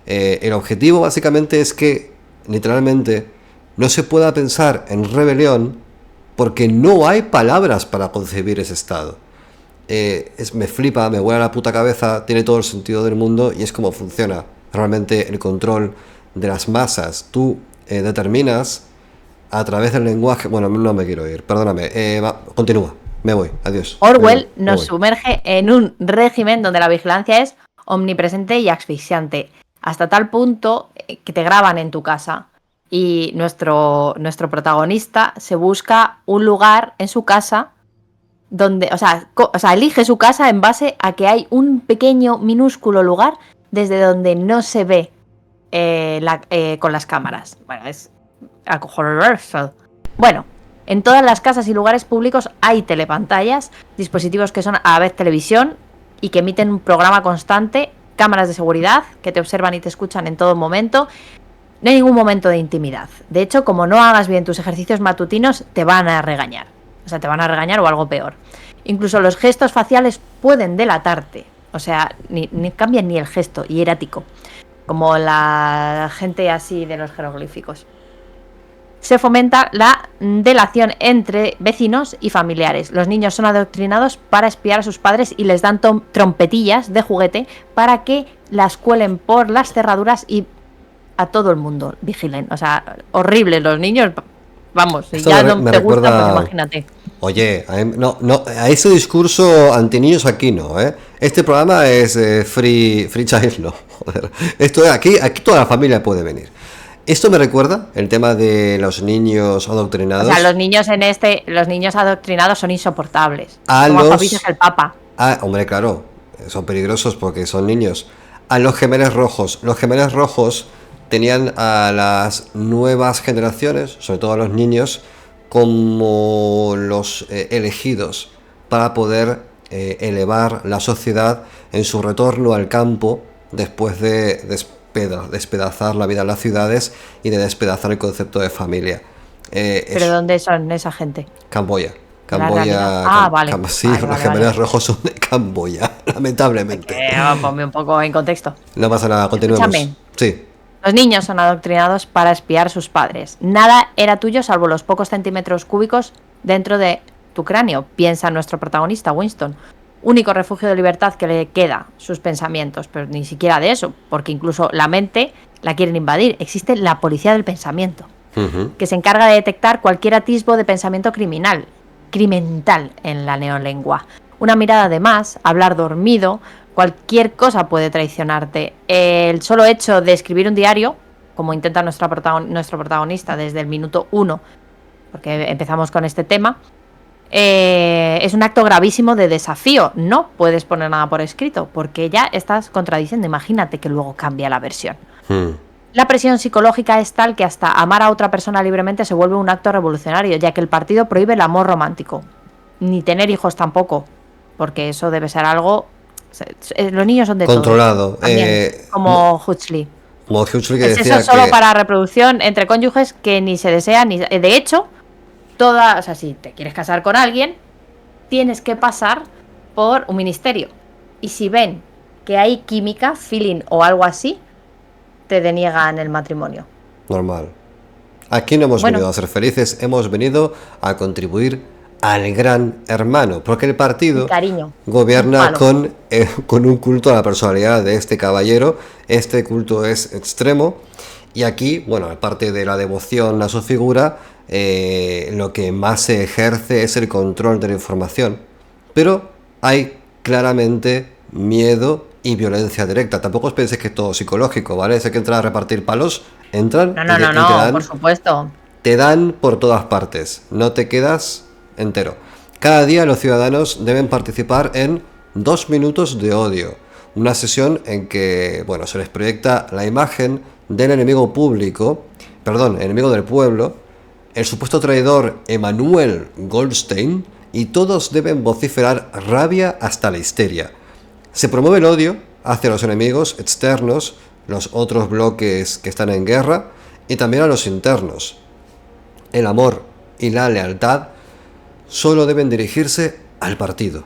El objetivo básicamente es que, literalmente, no se pueda pensar en rebelión porque no hay palabras para concebir ese estado. Me flipa, me vuela la puta cabeza, tiene todo el sentido del mundo y es como funciona realmente el control de las masas. Tú determinas a través del lenguaje... Bueno, no me quiero ir, perdóname. Continúa. Me voy, adiós. Orwell Me nos voy. sumerge en un régimen donde la vigilancia es omnipresente y asfixiante, hasta tal punto que te graban en tu casa. Y nuestro protagonista se busca un lugar en su casa donde, o sea, elige su casa en base a que hay un pequeño, minúsculo lugar desde donde no se ve con las cámaras. Bueno, es acojonante. Bueno, en todas las casas y lugares públicos hay telepantallas, dispositivos que son a la vez televisión y que emiten un programa constante, cámaras de seguridad que te observan y te escuchan en todo momento. No hay ningún momento de intimidad. De hecho, como no hagas bien tus ejercicios matutinos, te van a regañar. O sea, te van a regañar o algo peor. Incluso los gestos faciales pueden delatarte. O sea, ni cambian ni el gesto, hierático. Como la gente así de los jeroglíficos. Se fomenta la delación entre vecinos y familiares. Los niños son adoctrinados para espiar a sus padres y les dan trompetillas de juguete para que las cuelen por las cerraduras y a todo el mundo vigilen. O sea, horribles los niños. Vamos, si ya no te gusta, pues imagínate. Oye, a ese discurso anti-niños aquí no, ¿eh? Este programa es free child, no. Joder. Esto aquí toda la familia puede venir. Esto me recuerda el tema de los niños adoctrinados. O sea, los niños adoctrinados son insoportables. Como Fabricio el Papa. Hombre, claro, son peligrosos porque son niños. A los gemelos rojos. Los gemelos rojos tenían a las nuevas generaciones, sobre todo a los niños, como los elegidos para poder elevar la sociedad en su retorno al campo después de despedazar la vida en las ciudades y de despedazar el concepto de familia. ¿Pero dónde son esa gente? Camboya. Vale. Sí, vale, los gemelos rojos son de Camboya, lamentablemente. Ponme un poco en contexto. No pasa nada, continuemos. Escúchame. Sí. Los niños son adoctrinados para espiar a sus padres. Nada era tuyo salvo los pocos centímetros cúbicos dentro de tu cráneo, piensa nuestro protagonista, Winston. Único refugio de libertad que le queda, sus pensamientos, pero ni siquiera de eso, porque incluso la mente la quieren invadir. Existe la policía del pensamiento, que se encarga de detectar cualquier atisbo de pensamiento criminal en la neolengua. Una mirada de más, hablar dormido, cualquier cosa puede traicionarte. El solo hecho de escribir un diario, como intenta nuestro protagonista desde el minuto 1, porque empezamos con este tema, es un acto gravísimo de desafío. No puedes poner nada por escrito, porque ya estás contradiciendo. Imagínate que luego cambia la versión. La presión psicológica es tal que hasta amar a otra persona libremente se vuelve un acto revolucionario, ya que el partido prohíbe el amor romántico. Ni tener hijos tampoco, porque eso debe ser algo... Los niños son de controlado. Todo. Como Huxley. Como Huxley que es decía eso solo para reproducción entre cónyuges que ni se desean ni... De hecho, o sea, si te quieres casar con alguien, tienes que pasar por un ministerio. Y si ven que hay química, feeling o algo así, te deniegan el matrimonio. Normal. Aquí no hemos venido a ser felices, hemos venido a contribuir al gran hermano, porque el partido gobierna con un culto a la personalidad de este caballero. Este culto es extremo y aquí, bueno, aparte de la devoción a su figura, lo que más se ejerce es el control de la información, pero hay claramente miedo y violencia directa. Tampoco os penséis que es todo psicológico, ¿vale? Si hay que entrar a repartir palos, entran no, por supuesto. Te dan por todas partes, no te quedas entero. Cada día los ciudadanos deben participar en 2 minutos de odio, una sesión en que, bueno, se les proyecta la imagen del enemigo del pueblo, el supuesto traidor Emanuel Goldstein, y todos deben vociferar rabia hasta la histeria. Se promueve el odio hacia los enemigos externos, los otros bloques que están en guerra, y también a los internos. El amor y la lealtad solo deben dirigirse al partido.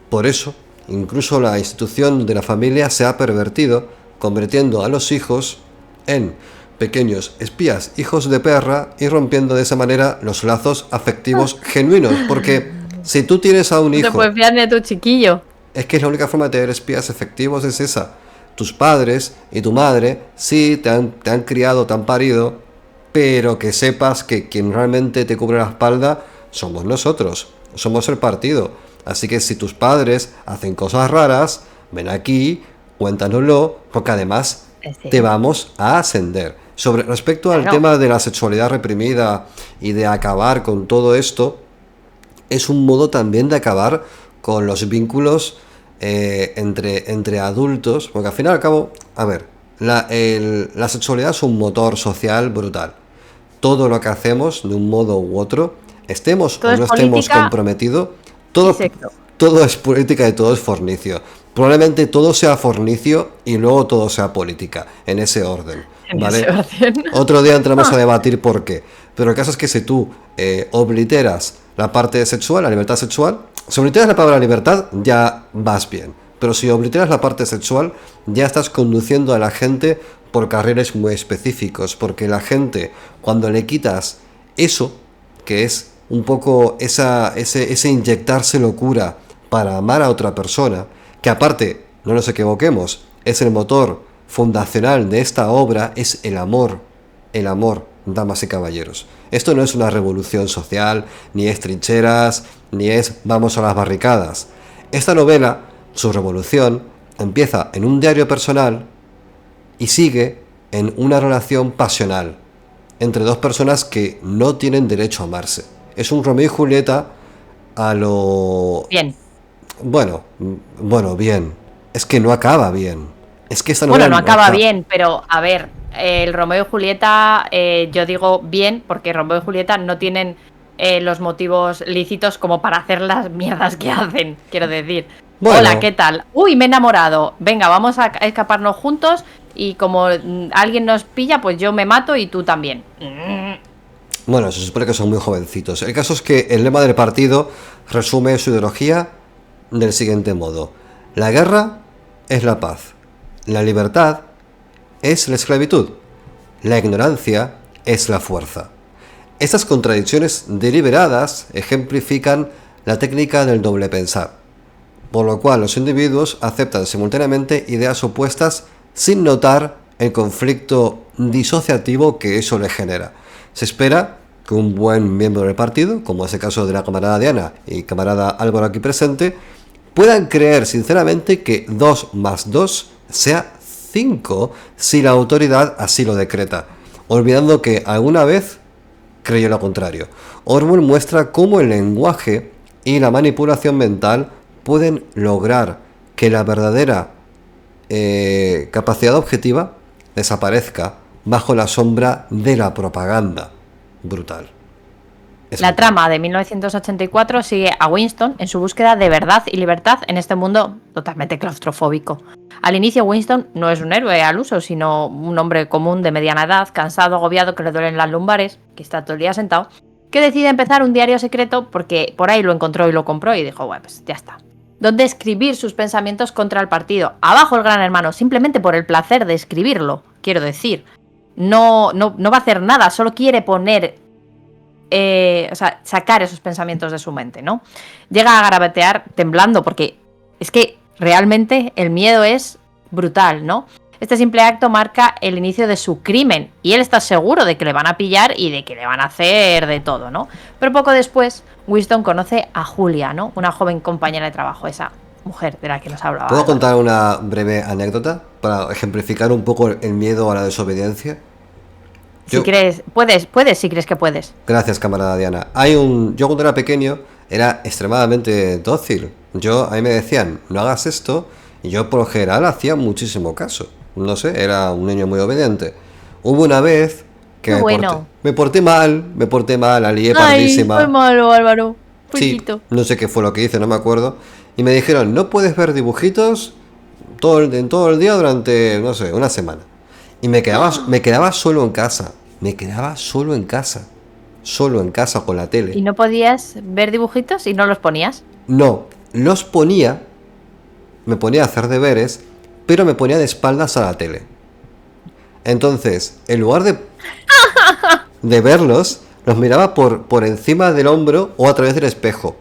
Por eso, incluso la institución de la familia se ha pervertido, convirtiendo a los hijos en pequeños espías hijos de perra y rompiendo de esa manera los lazos afectivos genuinos. Porque si tú tienes a un hijo... No te puedes fiar de tu chiquillo. Es que es la única forma de tener espías efectivos, es esa. Tus padres y tu madre sí te han criado, te han parido, pero que sepas que quien realmente te cubre la espalda somos nosotros, somos el partido. Así que si tus padres hacen cosas raras, ven aquí, cuéntanoslo, porque además te vamos a ascender. Respecto al tema de la sexualidad reprimida y de acabar con todo esto, es un modo también de acabar con los vínculos entre adultos, porque al fin y al cabo, a ver, la sexualidad es un motor social brutal. Todo lo que hacemos, de un modo u otro, estemos o no estemos comprometidos, todo es política y todo es fornicio. Probablemente todo sea fornicio y luego todo sea política, en ese orden. ¿Vale? Otro día entramos a debatir por qué. Pero el caso es que si tú obliteras la parte sexual, la libertad sexual, si obliteras la palabra libertad, ya vas bien. Pero si obliteras la parte sexual, ya estás conduciendo a la gente por carriles muy específicos. Porque la gente, cuando le quitas eso, que es un poco ese inyectarse locura para amar a otra persona, que aparte, no nos equivoquemos, es el motor fundacional de esta obra, es el amor, damas y caballeros. Esto no es una revolución social, ni es trincheras, ni es vamos a las barricadas. Esta novela, su revolución, empieza en un diario personal y sigue en una relación pasional entre dos personas que no tienen derecho a amarse. Es un Romeo y Julieta a lo... Bien. Bueno, bien. Es que no acaba bien. Es que esta novela no acaba bien, pero a ver, el Romeo y Julieta, yo digo bien, porque Romeo y Julieta no tienen los motivos lícitos como para hacer las mierdas que hacen, quiero decir. Bueno. Hola, ¿qué tal? Uy, me he enamorado. Venga, vamos a escaparnos juntos y como alguien nos pilla, pues yo me mato y tú también. Bueno, se supone que son muy jovencitos. El caso es que el lema del partido resume su ideología del siguiente modo: la guerra es la paz, la libertad es la esclavitud, la ignorancia es la fuerza. Estas contradicciones deliberadas ejemplifican la técnica del doble pensar, por lo cual los individuos aceptan simultáneamente ideas opuestas sin notar el conflicto disociativo que eso les genera. Se espera que un buen miembro del partido, como es el caso de la camarada Diana y camarada Álvaro aquí presente, puedan creer sinceramente que 2 más 2 sea 5 si la autoridad así lo decreta, olvidando que alguna vez creyó lo contrario. Orwell muestra cómo el lenguaje y la manipulación mental pueden lograr que la verdadera capacidad objetiva desaparezca bajo la sombra de la propaganda. Brutal. La trama de 1984 sigue a Winston en su búsqueda de verdad y libertad en este mundo totalmente claustrofóbico. Al inicio, Winston no es un héroe al uso, sino un hombre común de mediana edad, cansado, agobiado, que le duelen las lumbares, que está todo el día sentado, que decide empezar un diario secreto porque por ahí lo encontró y lo compró y dijo, bueno, pues ya está. Donde escribir sus pensamientos contra el partido. Abajo el gran hermano, simplemente por el placer de escribirlo, quiero decir. No va a hacer nada, solo quiere poner... sacar esos pensamientos de su mente, ¿no? Llega a garabatear temblando porque es que realmente el miedo es brutal, ¿no? Este simple acto marca el inicio de su crimen y él está seguro de que le van a pillar y de que le van a hacer de todo, ¿no? Pero poco después, Winston conoce a Julia, ¿no? Una joven compañera de trabajo, esa mujer de la que nos hablaba. ¿Puedo contar una breve anécdota para ejemplificar un poco el miedo a la desobediencia? Si crees, puedes si crees que puedes. Gracias, camarada Diana. Yo cuando era pequeño era extremadamente dócil. A mí me decían, no hagas esto, y yo por lo general hacía muchísimo caso. No sé, era un niño muy obediente. Hubo una vez que me porté mal, la lié pardísima. Ay, fue malo, Álvaro. Sí, no sé qué fue lo que hice, no me acuerdo. Y me dijeron, no puedes ver dibujitos en todo el día durante, no sé, una semana. Y me quedaba solo en casa. Solo en casa con la tele. ¿Y no podías ver dibujitos y no los ponías? No, los ponía, me ponía a hacer deberes, pero me ponía de espaldas a la tele. Entonces, en lugar de verlos, los miraba por encima del hombro o a través del espejo.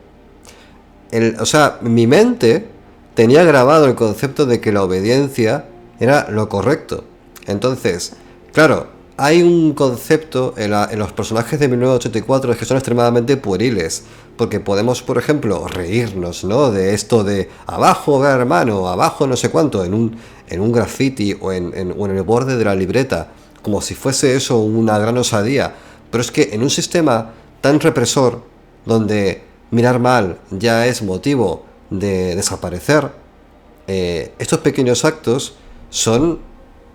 Mi mente tenía grabado el concepto de que la obediencia era lo correcto. Entonces, claro, hay un concepto en los personajes de 1984 que son extremadamente pueriles, porque podemos, por ejemplo, reírnos, ¿no? De esto de abajo, gran hermano, abajo no sé cuánto, en un graffiti o en el borde de la libreta, como si fuese eso una gran osadía. Pero es que en un sistema tan represor, donde mirar mal ya es motivo de desaparecer, estos pequeños actos son,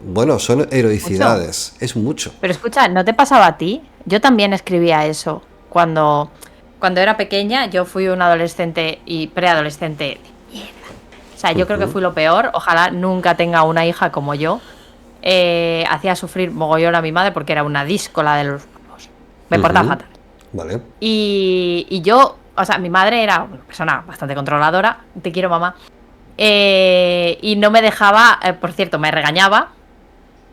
bueno, son heroicidades, es mucho. Pero escucha, ¿no te pasaba a ti? Yo también escribía eso. Cuando era pequeña, yo fui un adolescente y preadolescente de mierda. O sea, yo creo que fui lo peor. Ojalá nunca tenga una hija como yo. Hacía sufrir mogollón a mi madre porque era una díscola de los huevos. Me portaba fatal. Vale. Y yo, o sea, mi madre era una persona bastante controladora. Te quiero, mamá. Y no me dejaba, por cierto, me regañaba.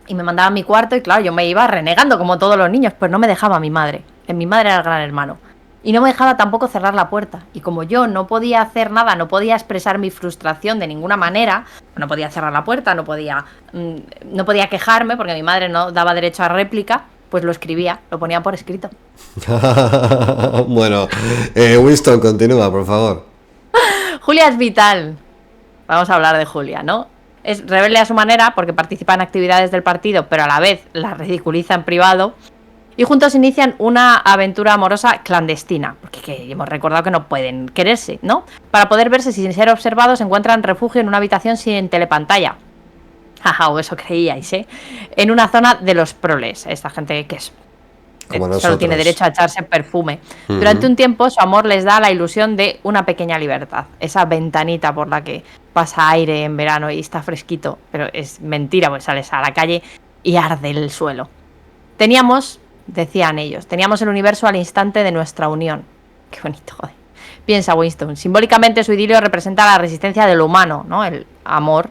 Y me mandaba a mi cuarto y claro, yo me iba renegando como todos los niños, pues no me dejaba mi madre. Mi madre era el gran hermano. Y no me dejaba tampoco cerrar la puerta. Y como yo no podía hacer nada, no podía expresar mi frustración de ninguna manera, no podía cerrar la puerta, no podía quejarme porque mi madre no daba derecho a réplica, pues lo escribía, lo ponía por escrito. Bueno, Winston, continúa, por favor. Julia es vital. Vamos a hablar de Julia, ¿no? Es rebelde a su manera porque participa en actividades del partido, pero a la vez la ridiculiza en privado. Y juntos inician una aventura amorosa clandestina, porque hemos recordado que no pueden quererse, ¿no? Para poder verse sin ser observados, encuentran refugio en una habitación sin telepantalla. Jaja, o eso creíais, ¿eh? En una zona de los proles. Esta gente que es solo tiene derecho a echarse perfume. Durante un tiempo su amor les da la ilusión de una pequeña libertad. Esa ventanita por la que pasa aire en verano y está fresquito. Pero es mentira, pues sales a la calle y arde el suelo. Decían ellos, teníamos el universo al instante de nuestra unión. Qué bonito, joder. Piensa Winston. Simbólicamente su idilio representa la resistencia de lo humano, ¿no? El amor,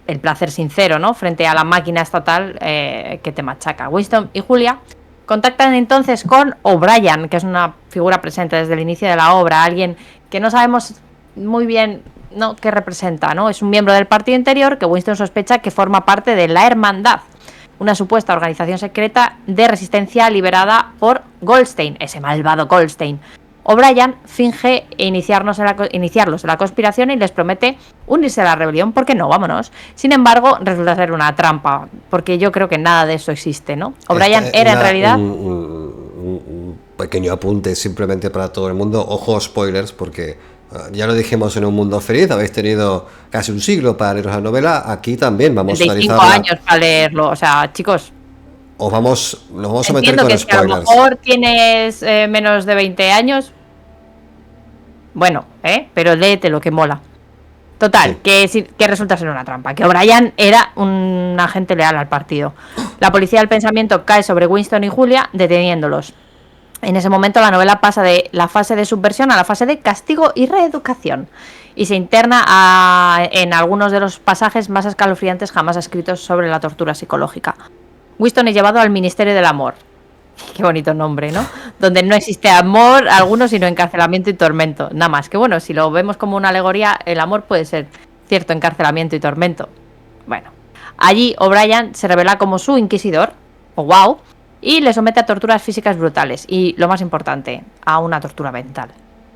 el placer sincero, ¿no? Frente a la máquina estatal que te machaca. Winston y Julia contactan entonces con O'Brien, que es una figura presente desde el inicio de la obra, alguien que no sabemos muy bien, ¿no?, qué representa, ¿no? Es un miembro del partido interior que Winston sospecha que forma parte de la Hermandad, una supuesta organización secreta de resistencia liderada por Goldstein, ese malvado Goldstein. O'Brien finge iniciarlos en la conspiración y les promete unirse a la rebelión. ¿Por qué no? Vámonos. Sin embargo, resulta ser una trampa, porque yo creo que nada de eso existe, ¿no? O'Brien era en realidad... Un pequeño apunte simplemente para todo el mundo. Ojo, spoilers, porque ya lo dijimos en Un Mundo Feliz, habéis tenido casi un siglo para leeros la novela. Aquí también vamos a analizar 25 años para leerlo, o sea, chicos... Nos vamos a meter con que spoilers. Si a lo mejor tienes menos de 20 años, bueno, pero léete lo que mola. Total, sí. que resulta ser una trampa. Que O'Brien era un agente leal al partido. La policía del pensamiento cae sobre Winston y Julia, deteniéndolos. En ese momento la novela pasa de la fase de subversión a la fase de castigo y reeducación. Y se interna en algunos de los pasajes más escalofriantes jamás escritos sobre la tortura psicológica. Winston es llevado al Ministerio del Amor. Qué bonito nombre, ¿no? Donde no existe amor alguno, sino encarcelamiento y tormento. Nada más. Que bueno, si lo vemos como una alegoría, el amor puede ser cierto encarcelamiento y tormento. Bueno, allí O'Brien se revela como su inquisidor, o wow, y le somete a torturas físicas brutales. Y lo más importante, a una tortura mental.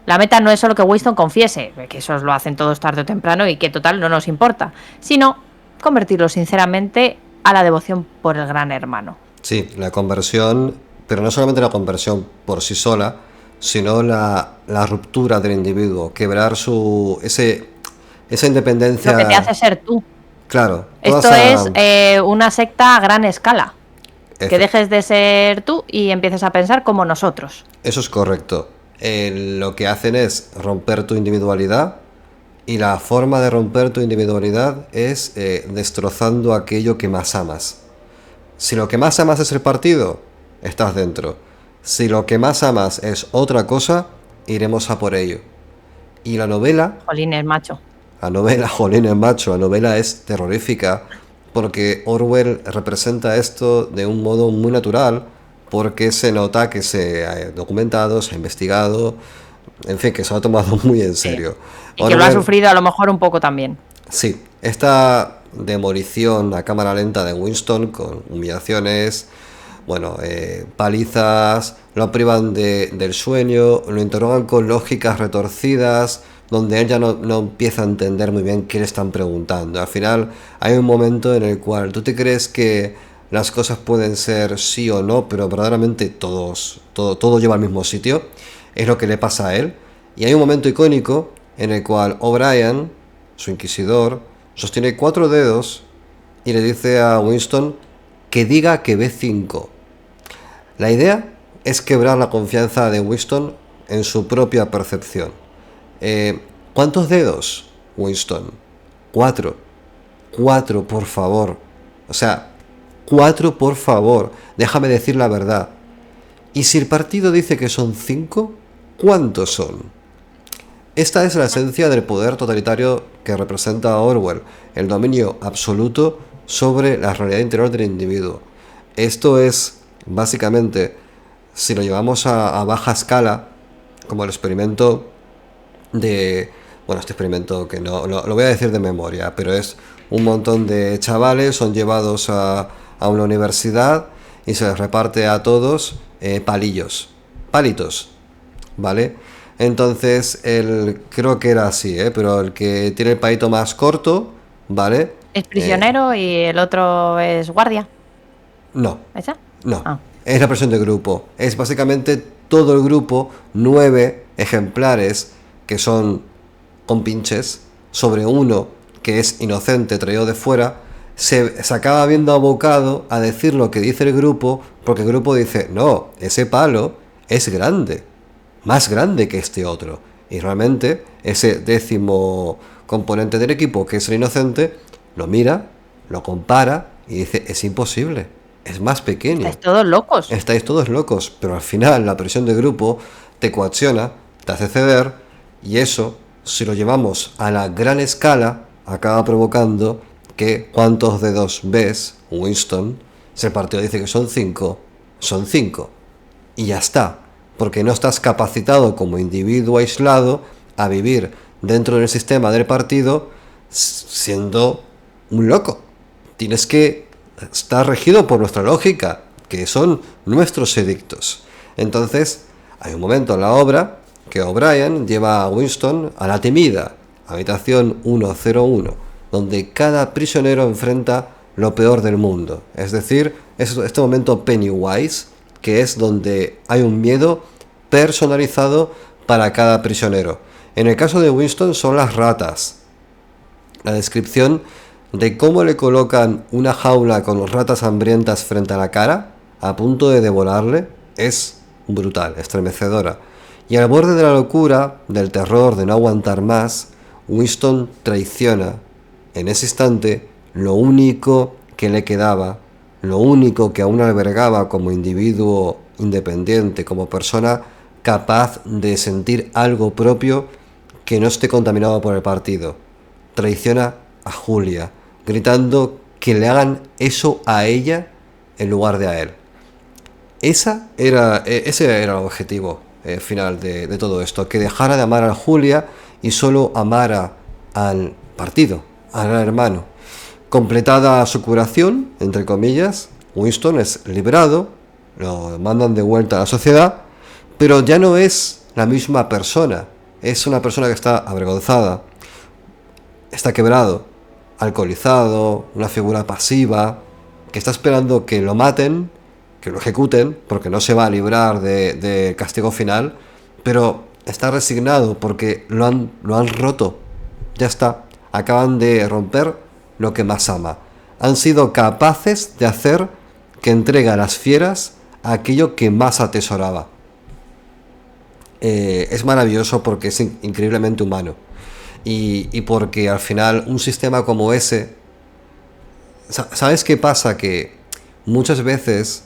La meta no es solo que Winston confiese, que eso lo hacen todos tarde o temprano y que total no nos importa, sino convertirlo sinceramente a la devoción por el gran hermano. Sí, la conversión, pero no solamente la conversión por sí sola, sino la ruptura del individuo, quebrar esa independencia. Lo que te hace ser tú. Claro. Esto es una secta a gran escala. Que dejes de ser tú y empieces a pensar como nosotros. Eso es correcto. Lo que hacen es romper tu individualidad. Y la forma de romper tu individualidad es destrozando aquello que más amas. Si lo que más amas es el partido, estás dentro. Si lo que más amas es otra cosa, iremos a por ello. Y la novela... Jolines, macho. La novela es terrorífica porque Orwell representa esto de un modo muy natural, porque se nota que se ha documentado, se ha investigado... En fin, que se lo ha tomado muy en serio. Sí. Y Orwell, que lo ha sufrido a lo mejor un poco también. Sí, demolición a cámara lenta de Winston con humillaciones, bueno, palizas, lo privan del sueño, lo interrogan con lógicas retorcidas, donde él ya no empieza a entender muy bien qué le están preguntando. Al final hay un momento en el cual tú te crees que las cosas pueden ser sí o no, pero verdaderamente todo lleva al mismo sitio. Es lo que le pasa a él. Y hay un momento icónico en el cual O'Brien, su inquisidor, sostiene 4 dedos y le dice a Winston que diga que ve 5. La idea es quebrar la confianza de Winston en su propia percepción. ¿Cuántos dedos, Winston? 4. 4, por favor. O sea, 4, por favor. Déjame decir la verdad. Y si el partido dice que son 5, ¿cuántos son? Esta es la esencia del poder totalitario que representa Orwell, el dominio absoluto sobre la realidad interior del individuo. Esto es, básicamente, si lo llevamos a baja escala, como el experimento de... Bueno, este experimento que no lo voy a decir de memoria, pero es un montón de chavales son llevados a una universidad y se les reparte a todos palitos, ¿vale? Entonces, creo que era así, pero el que tiene el palito más corto, ¿vale? Es prisionero y el otro es guardia. No. ¿Esa? No. Ah. Es la presión de grupo. Es básicamente todo el grupo, 9 ejemplares que son compinches, sobre uno que es inocente, traído de fuera, se acaba viendo abocado a decir lo que dice el grupo, porque el grupo dice, no, ese palo es grande, más grande que este otro. Y realmente ese 10º componente del equipo, que es el inocente, lo mira, lo compara y dice, es imposible, es más pequeño. Estáis todos locos. Estáis todos locos, pero al final la presión de grupo te coacciona, te hace ceder, y eso, si lo llevamos a la gran escala, acaba provocando que ¿cuántos dedos ves, Winston? Si el partido dice que son 5, son 5. Y ya está, porque no estás capacitado como individuo aislado a vivir dentro del sistema del partido siendo un loco. Tienes que estar regido por nuestra lógica, que son nuestros edictos. Entonces, hay un momento en la obra que O'Brien lleva a Winston a la temida habitación 101, donde cada prisionero enfrenta lo peor del mundo. Es decir, es este momento Pennywise, que es donde hay un miedo personalizado para cada prisionero. En el caso de Winston son las ratas. La descripción de cómo le colocan una jaula con ratas hambrientas frente a la cara, a punto de devorarle, es brutal, estremecedora. Y al borde de la locura, del terror, de no aguantar más, Winston traiciona en ese instante lo único que le quedaba, lo único que aún albergaba como individuo independiente, como persona capaz de sentir algo propio que no esté contaminado por el partido. Traiciona a Julia, gritando que le hagan eso a ella en lugar de a él. Ese era el objetivo final de todo esto, que dejara de amar a Julia y solo amara al partido, al hermano. Completada su curación, entre comillas, Winston es liberado, lo mandan de vuelta a la sociedad, pero ya no es la misma persona. Es una persona que está avergonzada, está quebrado, alcoholizado, una figura pasiva, que está esperando que lo maten, que lo ejecuten, porque no se va a librar de castigo final, pero está resignado porque lo han roto. Ya está, acaban de romper lo que más ama. Han sido capaces de hacer que entregue a las fieras aquello que más atesoraba. Es maravilloso porque es increíblemente humano. Y porque al final un sistema como ese... ¿Sabes qué pasa? Que muchas veces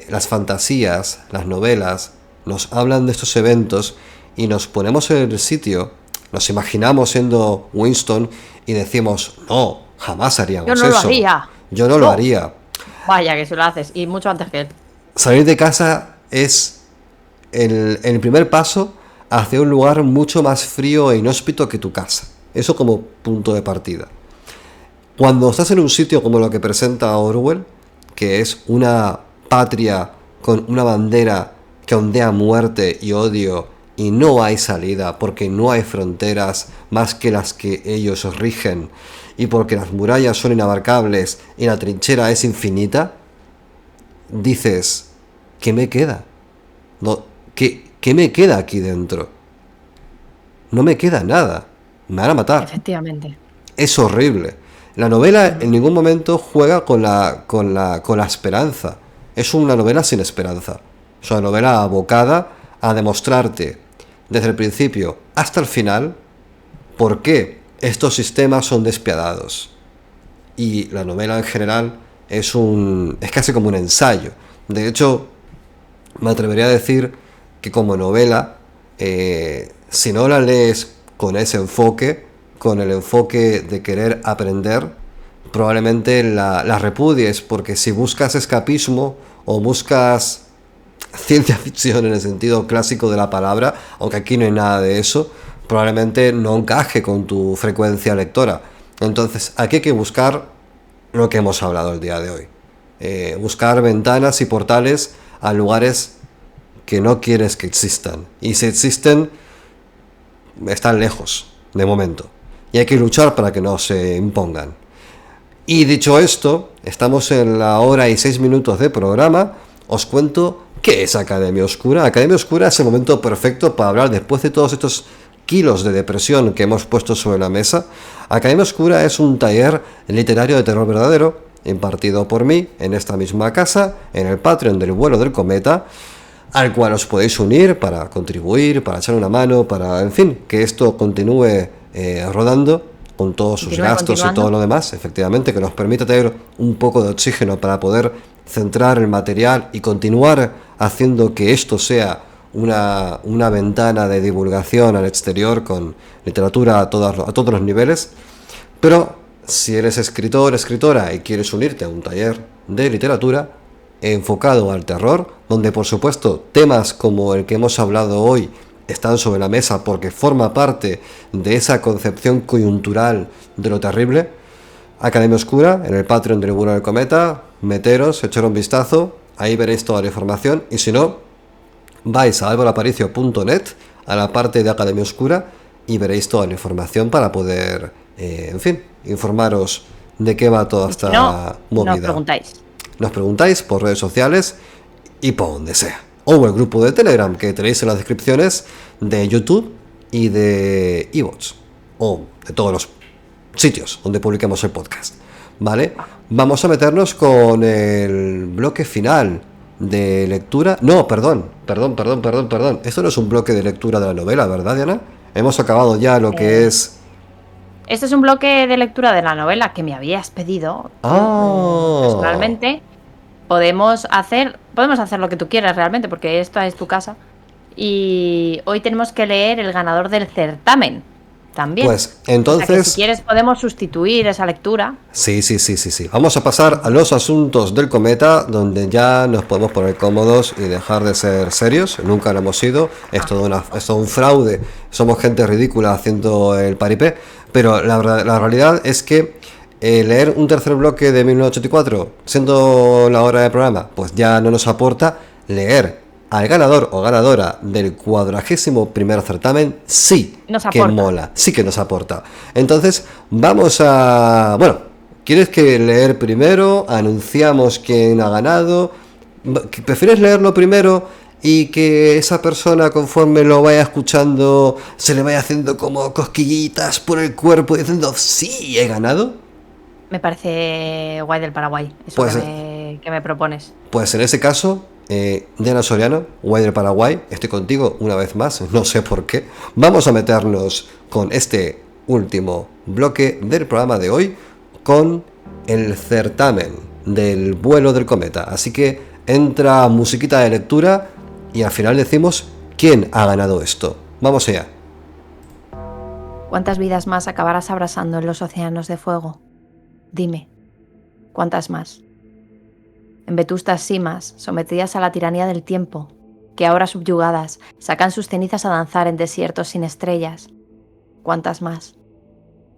las fantasías, las novelas, nos hablan de estos eventos y nos ponemos en el sitio, nos imaginamos siendo Winston y decimos, no, jamás haríamos eso. Yo no lo haría. Yo no lo haría. Vaya, que se lo haces, y mucho antes que él. Salir de casa es el primer paso hacia un lugar mucho más frío e inhóspito que tu casa. Eso como punto de partida. Cuando estás en un sitio como lo que presenta Orwell, que es una patria con una bandera que ondea muerte y odio y no hay salida porque no hay fronteras más que las que ellos rigen y porque las murallas son inabarcables y la trinchera es infinita, dices, ¿qué me queda? No, ¿qué me queda aquí dentro? No me queda nada. Me van a matar. Efectivamente. Es horrible. La novela en ningún momento juega con la esperanza. Es una novela sin esperanza. Es una novela abocada a demostrarte desde el principio hasta el final por qué estos sistemas son despiadados. Y la novela en general es casi como un ensayo. De hecho, me atrevería a decir que como novela, si no la lees con ese enfoque, con el enfoque de querer aprender, probablemente la repudies, porque si buscas escapismo o buscas ciencia ficción en el sentido clásico de la palabra, aunque aquí no hay nada de eso, probablemente no encaje con tu frecuencia lectora. Entonces aquí hay que buscar lo que hemos hablado el día de hoy. Buscar ventanas y portales a lugares que no quieres que existan. Y si existen, están lejos, de momento. Y hay que luchar para que no se impongan. Y dicho esto, estamos en la hora y 6 minutos de programa. Os cuento qué es Academia Oscura. Academia Oscura es el momento perfecto para hablar, después de todos estos kilos de depresión que hemos puesto sobre la mesa. Academia Oscura es un taller literario de terror verdadero, impartido por mí en esta misma casa, en el Patreon del Vuelo del Cometa, al cual os podéis unir para contribuir, para echar una mano, para, en fin, que esto continúe rodando con todos sus gastos y todo lo demás, efectivamente, que nos permita tener un poco de oxígeno para poder centrar el material y continuar haciendo que esto sea una ventana de divulgación al exterior con literatura a todos los niveles. Pero si eres escritor, escritora y quieres unirte a un taller de literatura enfocado al terror, donde por supuesto temas como el que hemos hablado hoy están sobre la mesa porque forma parte de esa concepción coyuntural de lo terrible, Academia Oscura, en el Patreon del Vuelo del Cometa, meteros, echar un vistazo, ahí veréis toda la información, y si no, vais a alvaroaparicio.net, a la parte de Academia Oscura, y veréis toda la información para poder, en fin, informaros de qué va toda esta movida. Nos preguntáis por redes sociales y por donde sea. O el grupo de Telegram que tenéis en las descripciones de YouTube y de iVoox, o de todos los sitios donde publiquemos el podcast. ¿Vale? Vamos a meternos con el bloque final de lectura. No, perdón. Esto no es un bloque de lectura de la novela, ¿verdad, Diana? Hemos acabado ya lo que es... Este es un bloque de lectura de la novela que me habías pedido. Personalmente, podemos hacer lo que tú quieras realmente, porque esta es tu casa. Y hoy tenemos que leer el ganador del certamen también. Pues entonces, o sea que si quieres podemos sustituir esa lectura. Sí. Vamos a pasar a los asuntos del cometa, donde ya nos podemos poner cómodos y dejar de ser serios. Nunca lo hemos sido. Es todo un fraude. Somos gente ridícula haciendo el paripé. Pero la realidad es que leer un tercer bloque de 1984, siendo la hora del programa, pues ya no nos aporta. Leer al ganador o ganadora del 41º certamen sí que mola, sí que nos aporta. Entonces vamos a... Bueno, ¿quieres que leer primero? Anunciamos quién ha ganado. ¿Prefieres leerlo primero y que esa persona, conforme lo vaya escuchando, se le vaya haciendo como cosquillitas por el cuerpo diciendo sí, he ganado? Me parece guay del Paraguay, eso pues, que me propones. Pues en ese caso... Diana Soriano, guay del Paraguay, estoy contigo una vez más, no sé por qué. Vamos a meternos con este último bloque del programa de hoy, con el certamen del Vuelo del Cometa. Así que entra musiquita de lectura y al final decimos quién ha ganado esto. Vamos allá. ¿Cuántas vidas más acabarás abrazando en los océanos de fuego? Dime, ¿cuántas más? En vetustas cimas, sometidas a la tiranía del tiempo, que ahora subyugadas sacan sus cenizas a danzar en desiertos sin estrellas. ¿Cuántas más?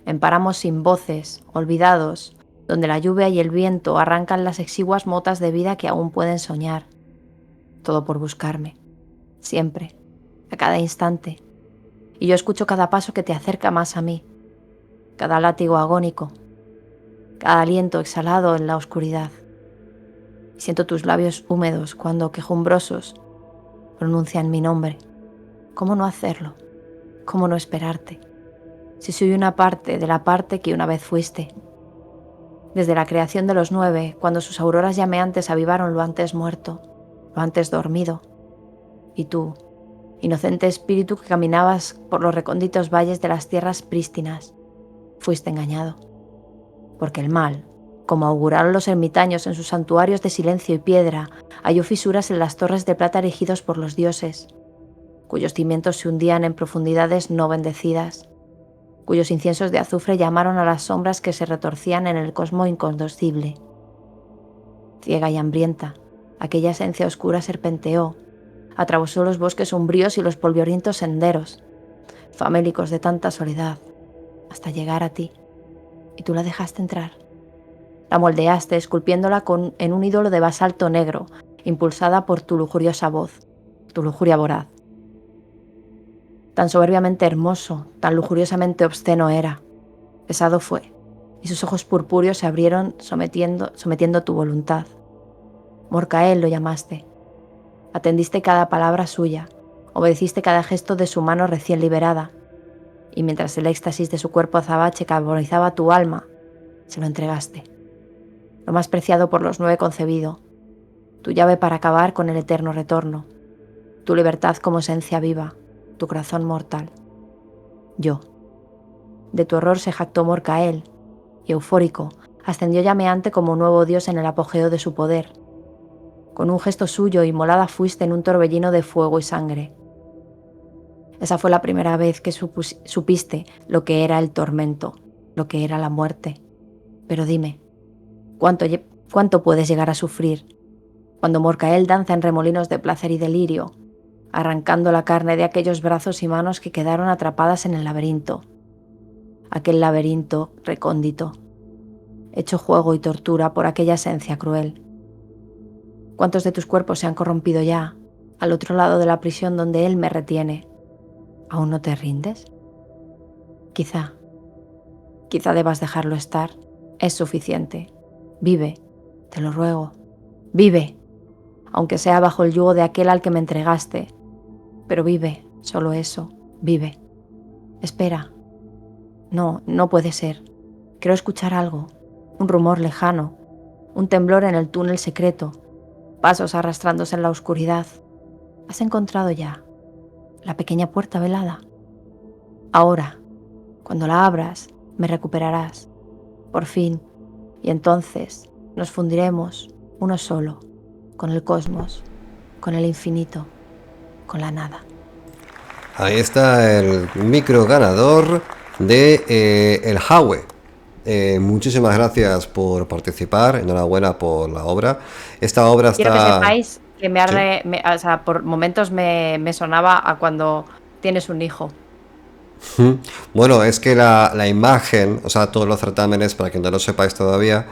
en páramos sin voces, olvidados, donde la lluvia y el viento arrancan las exiguas motas de vida que aún pueden soñar. Todo por buscarme, siempre, a cada instante. Y yo escucho cada paso que te acerca más a mí, cada látigo agónico, cada aliento exhalado en la oscuridad. Siento tus labios húmedos cuando, quejumbrosos, pronuncian mi nombre. ¿Cómo no hacerlo? ¿Cómo no esperarte? Si soy una parte de la parte que una vez fuiste. Desde la creación de los 9, cuando sus auroras llameantes avivaron lo antes muerto, lo antes dormido. Y tú, inocente espíritu que caminabas por los recónditos valles de las tierras prístinas, fuiste engañado. Porque el mal, como auguraron los ermitaños en sus santuarios de silencio y piedra, halló fisuras en las torres de plata erigidos por los dioses, cuyos cimientos se hundían en profundidades no bendecidas, cuyos inciensos de azufre llamaron a las sombras que se retorcían en el cosmo incondocible. Ciega y hambrienta, aquella esencia oscura serpenteó, atravesó los bosques umbríos y los polvorientos senderos, famélicos de tanta soledad, hasta llegar a ti, y tú la dejaste entrar. La moldeaste, esculpiéndola en un ídolo de basalto negro, impulsada por tu lujuriosa voz, tu lujuria voraz. Tan soberbiamente hermoso, tan lujuriosamente obsceno era. Pesado fue, y sus ojos purpúreos se abrieron sometiendo tu voluntad. Morcael lo llamaste. Atendiste cada palabra suya, obedeciste cada gesto de su mano recién liberada, y mientras el éxtasis de su cuerpo azabache carbonizaba tu alma, se lo entregaste. Lo más preciado por los 9 concebido, tu llave para acabar con el eterno retorno, tu libertad como esencia viva, tu corazón mortal. Yo. De tu horror se jactó Morcael, y eufórico, ascendió llameante como un nuevo dios en el apogeo de su poder. Con un gesto suyo inmolada fuiste en un torbellino de fuego y sangre. Esa fue la primera vez que supiste lo que era el tormento, lo que era la muerte. Pero dime, ¿cuánto puedes llegar a sufrir cuando Morcael danza en remolinos de placer y delirio, arrancando la carne de aquellos brazos y manos que quedaron atrapadas en el laberinto? Aquel laberinto recóndito, hecho juego y tortura por aquella esencia cruel. ¿Cuántos de tus cuerpos se han corrompido ya, al otro lado de la prisión donde él me retiene? ¿Aún no te rindes? Quizá debas dejarlo estar. Es suficiente. Vive, te lo ruego. Vive, aunque sea bajo el yugo de aquel al que me entregaste. Pero vive, solo eso, vive. Espera. No puede ser. Quiero escuchar algo, un rumor lejano, un temblor en el túnel secreto, pasos arrastrándose en la oscuridad. ¿Has encontrado ya la pequeña puerta velada? Ahora, cuando la abras, me recuperarás, por fin, y entonces nos fundiremos uno solo, con el cosmos, con el infinito, con la nada. Ahí está el micro ganador de el Howe. Muchísimas gracias por participar, enhorabuena por la obra. Esta obra Quiero está... que sepáis que ¿Sí? o sea, por momentos me sonaba a cuando tienes un hijo. Bueno, es que la imagen, o sea, todos los certámenes, para quien no lo sepáis todavía,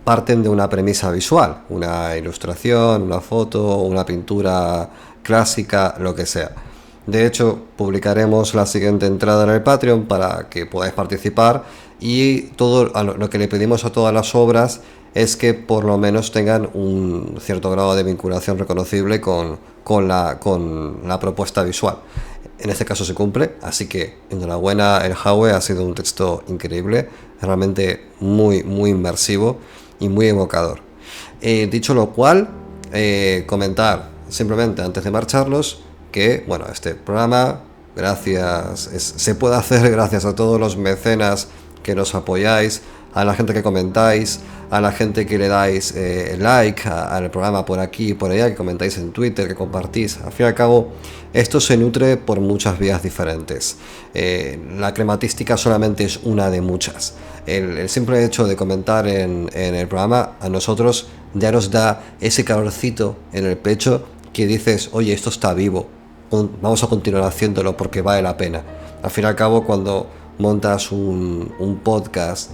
parten de una premisa visual, una ilustración, una foto, una pintura clásica, lo que sea. De hecho, publicaremos la siguiente entrada en el Patreon para que podáis participar, y todo lo que le pedimos a todas las obras es que por lo menos tengan un cierto grado de vinculación reconocible con la propuesta visual. En este caso se cumple, así que enhorabuena. El Howe ha sido un texto increíble, realmente muy inmersivo y muy evocador. Dicho lo cual, comentar simplemente antes de marcharlos que, bueno, este programa se puede hacer gracias a todos los mecenas que nos apoyáis, a la gente que comentáis, a la gente que le dais like al programa por aquí y por allá, que comentáis en Twitter, que compartís. Al fin y al cabo, esto se nutre por muchas vías diferentes. La crematística solamente es una de muchas. El simple hecho de comentar en el programa a nosotros ya nos da ese calorcito en el pecho que dices, oye, esto está vivo, vamos a continuar haciéndolo porque vale la pena. Al fin y al cabo, cuando montas un podcast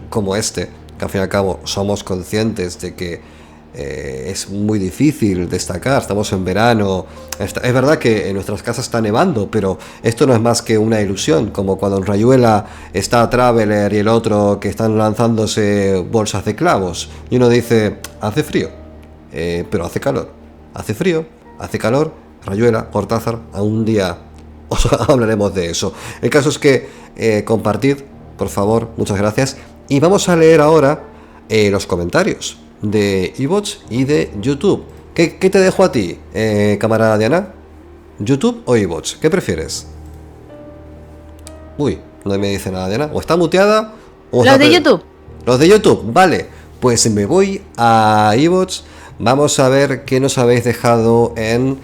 como este, que al fin y al cabo somos conscientes de que es muy difícil destacar, estamos en verano, es verdad que en nuestras casas está nevando, pero esto no es más que una ilusión, como cuando en Rayuela está Traveler y el otro que están lanzándose bolsas de clavos, y uno dice, hace frío, pero hace calor, hace frío, hace calor, Rayuela, Cortázar, a un día os hablaremos de eso. El caso es que compartid, por favor, muchas gracias, y vamos a leer ahora los comentarios de iVoox y de YouTube. ¿Qué te dejo a ti, camarada Diana? ¿YouTube o iVoox? ¿Qué prefieres? Uy, no me dice nada Diana. O está muteada o... Los de YouTube. Los de YouTube, vale. Pues me voy a iVoox. Vamos a ver qué nos habéis dejado en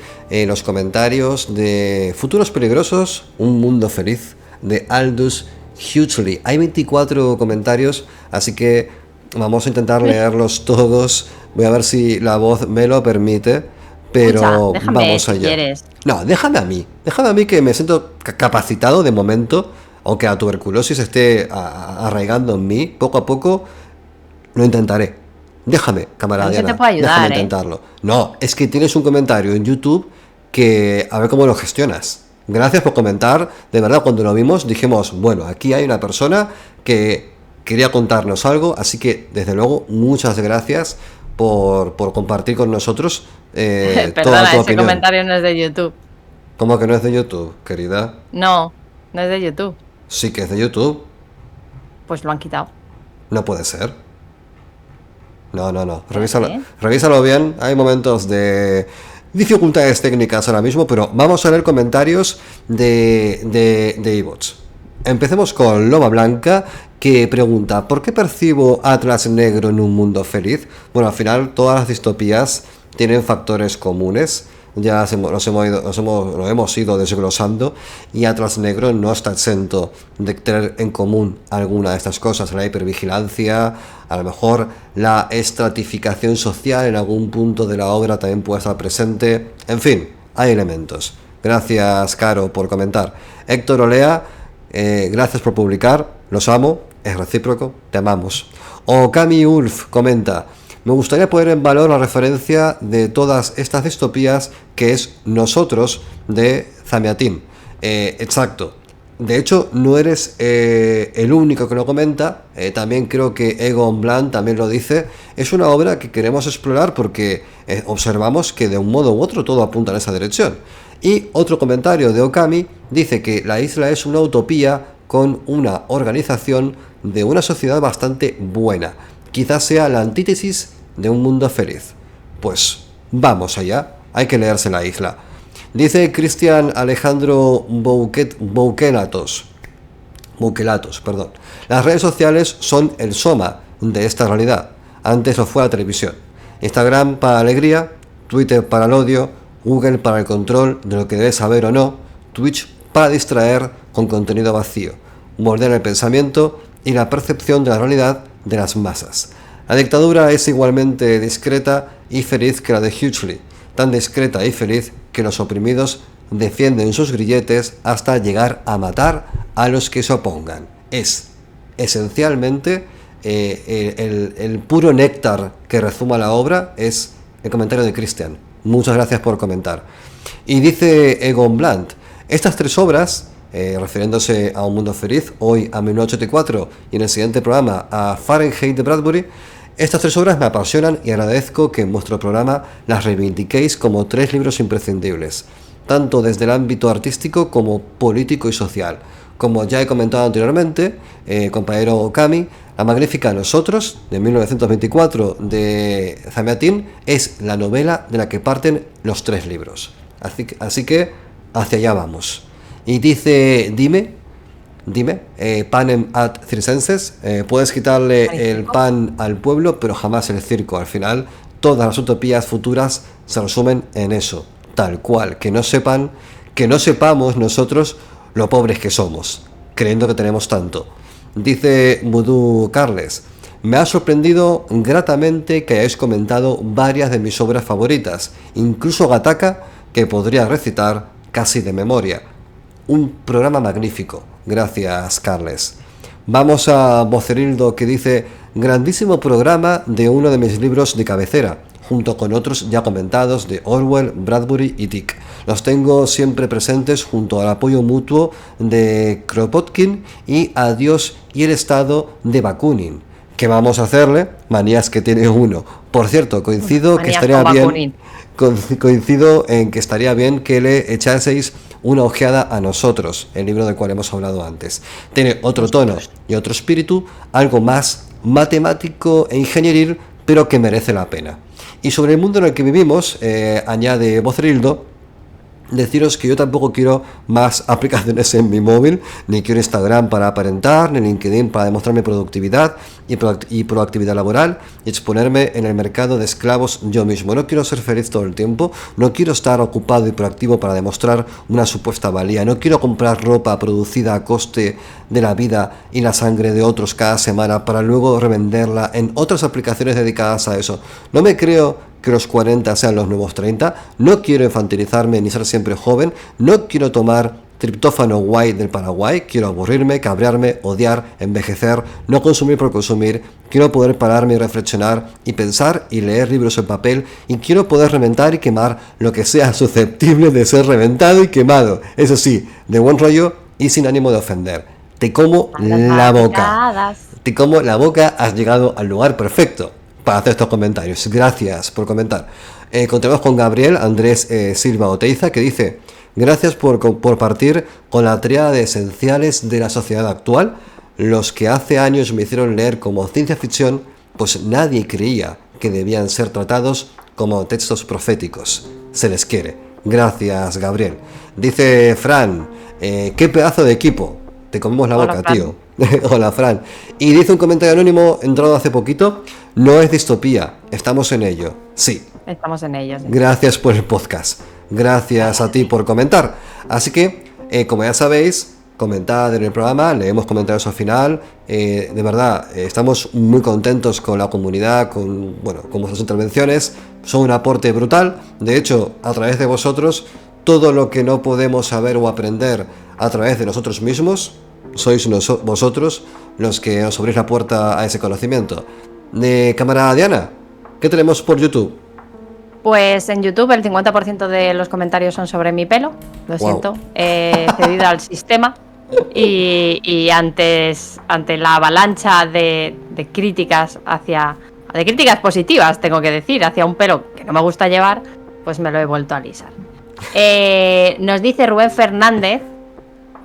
los comentarios de Futuros Peligrosos, Un Mundo Feliz, de Aldous Huxley. Hay 24 comentarios, así que vamos a intentar leerlos todos. Voy a ver si la voz me lo permite, pero vamos allá. Si quieres. No, déjame a mí que me siento capacitado de momento, aunque la tuberculosis esté arraigando en mí, poco a poco lo intentaré. Déjame, camarada Diana, déjame intentarlo. No, es que tienes un comentario en YouTube que a ver cómo lo gestionas. Gracias por comentar, de verdad, cuando lo vimos dijimos, bueno, aquí hay una persona que quería contarnos algo, así que desde luego muchas gracias por compartir con nosotros Perdona, toda tu ese opinión. Comentario no es de YouTube. ¿Cómo que no es de YouTube, querida? No es de YouTube. Sí que es de YouTube. Pues lo han quitado. No puede ser. No. Revísalo bien. Hay momentos de dificultades técnicas ahora mismo, pero vamos a leer comentarios de iVoox. Empecemos con Loba Blanca, que pregunta, ¿por qué percibo Atlas negro en un mundo feliz? Bueno, al final todas las distopías tienen factores comunes, ya lo hemos ido desglosando, y Atlas negro no está exento de tener en común alguna de estas cosas, la hipervigilancia, a lo mejor la estratificación social en algún punto de la obra también puede estar presente, en fin, hay elementos. Gracias, Caro, por comentar. Héctor Olea, gracias por publicar, los amo, es recíproco, te amamos. O Cami Ulf comenta, me gustaría poner en valor la referencia de todas estas distopías que es Nosotros de Zamiatin. Exacto. De hecho, no eres el único que lo comenta, también creo que Egon Bland también lo dice. Es una obra que queremos explorar porque observamos que de un modo u otro todo apunta en esa dirección. Y otro comentario de Okami dice que la isla es una utopía con una organización de una sociedad bastante buena. Quizás sea la antítesis de un mundo feliz. Pues vamos allá, hay que leerse la isla. Dice Cristian Alejandro Bouquelatos, las redes sociales son el soma de esta realidad. Antes lo fue la televisión. Instagram para la alegría, Twitter para el odio, Google para el control de lo que debes saber o no, Twitch para distraer con contenido vacío, morder el pensamiento y la percepción de la realidad de las masas. La dictadura es igualmente discreta y feliz que la de Huxley, tan discreta y feliz que los oprimidos defienden sus grilletes hasta llegar a matar a los que se opongan. Es esencialmente el puro néctar que rezuma la obra, es el comentario de Christian. Muchas gracias por comentar. Y dice Egon Blunt, estas tres obras, refiriéndose a Un Mundo Feliz, hoy a 1984 y en el siguiente programa a Fahrenheit de Bradbury, estas tres obras me apasionan y agradezco que en vuestro programa las reivindiquéis como tres libros imprescindibles, tanto desde el ámbito artístico como político y social. Como ya he comentado anteriormente, compañero Okami, la magnífica Nosotros, de 1924, de Zamiatin, es la novela de la que parten los tres libros. Así que hacia allá vamos. Y dice, dime, panem ad circenses, puedes quitarle el pan al pueblo, pero jamás el circo. Al final, todas las utopías futuras se resumen en eso, tal cual, que no sepamos nosotros lo pobres que somos, creyendo que tenemos tanto. Dice Voodoo Carles, me ha sorprendido gratamente que hayáis comentado varias de mis obras favoritas, incluso Gattaca, que podría recitar casi de memoria. un programa magnífico. Gracias, Carles. Vamos a Vocerildo, que dice: grandísimo programa de uno de mis libros de cabecera, junto con otros ya comentados de Orwell, Bradbury y Dick. Los tengo siempre presentes junto al apoyo mutuo de Kropotkin y A Dios y el Estado de Bakunin. ¿Qué vamos a hacerle? Manías que tiene uno. Por cierto, coincido en que estaría bien que le echaseis una ojeada a Nosotros, el libro del cual hemos hablado antes. Tiene otro tono y otro espíritu, algo más matemático e ingenieril, pero que merece la pena. Y sobre el mundo en el que vivimos, añade Vocerildo, deciros que yo tampoco quiero más aplicaciones en mi móvil, ni quiero Instagram para aparentar, ni LinkedIn para demostrar mi productividad y proactividad laboral y exponerme en el mercado de esclavos yo mismo. No quiero ser feliz todo el tiempo, no quiero estar ocupado y proactivo para demostrar una supuesta valía, no quiero comprar ropa producida a coste de la vida y la sangre de otros cada semana para luego revenderla en otras aplicaciones dedicadas a eso. No me creo que los 40 sean los nuevos 30, no quiero infantilizarme ni ser siempre joven, no quiero tomar triptófano guay del Paraguay, quiero aburrirme, cabrearme, odiar, envejecer, no consumir por consumir, quiero poder pararme y reflexionar y pensar y leer libros en papel y quiero poder reventar y quemar lo que sea susceptible de ser reventado y quemado, eso sí, de buen rollo y sin ánimo de ofender. Te como la boca. Te como la boca, has llegado al lugar perfecto para hacer estos comentarios. Gracias por comentar. Continuamos con Gabriel Andrés Silva Oteiza, que dice: gracias por partir con la tríada de esenciales de la sociedad actual, los que hace años me hicieron leer como ciencia ficción, pues nadie creía que debían ser tratados como textos proféticos. Se les quiere. Gracias, Gabriel. Dice Fran: qué pedazo de equipo. Te comemos la boca, Fran. Tío. Hola, Fran. Y dice un comentario anónimo entrado hace poquito: no es distopía, estamos en ello. Sí. Estamos en ello. Sí. Gracias por el podcast. Gracias a ti por comentar. Así que, como ya sabéis, comentad en el programa, leemos comentarios al final. De verdad, estamos muy contentos con la comunidad, con vuestras intervenciones. Son un aporte brutal. De hecho, a través de vosotros, todo lo que no podemos saber o aprender a través de nosotros mismos, sois vosotros los que os abrís la puerta a ese conocimiento. Cámara Diana, ¿qué tenemos por YouTube? Pues en YouTube el 50% de los comentarios son sobre mi pelo, lo siento, cedido al sistema. Y ante la avalancha de críticas de críticas positivas, tengo que decir, hacia un pelo que no me gusta llevar, pues me lo he vuelto a alisar. Nos dice Rubén Fernández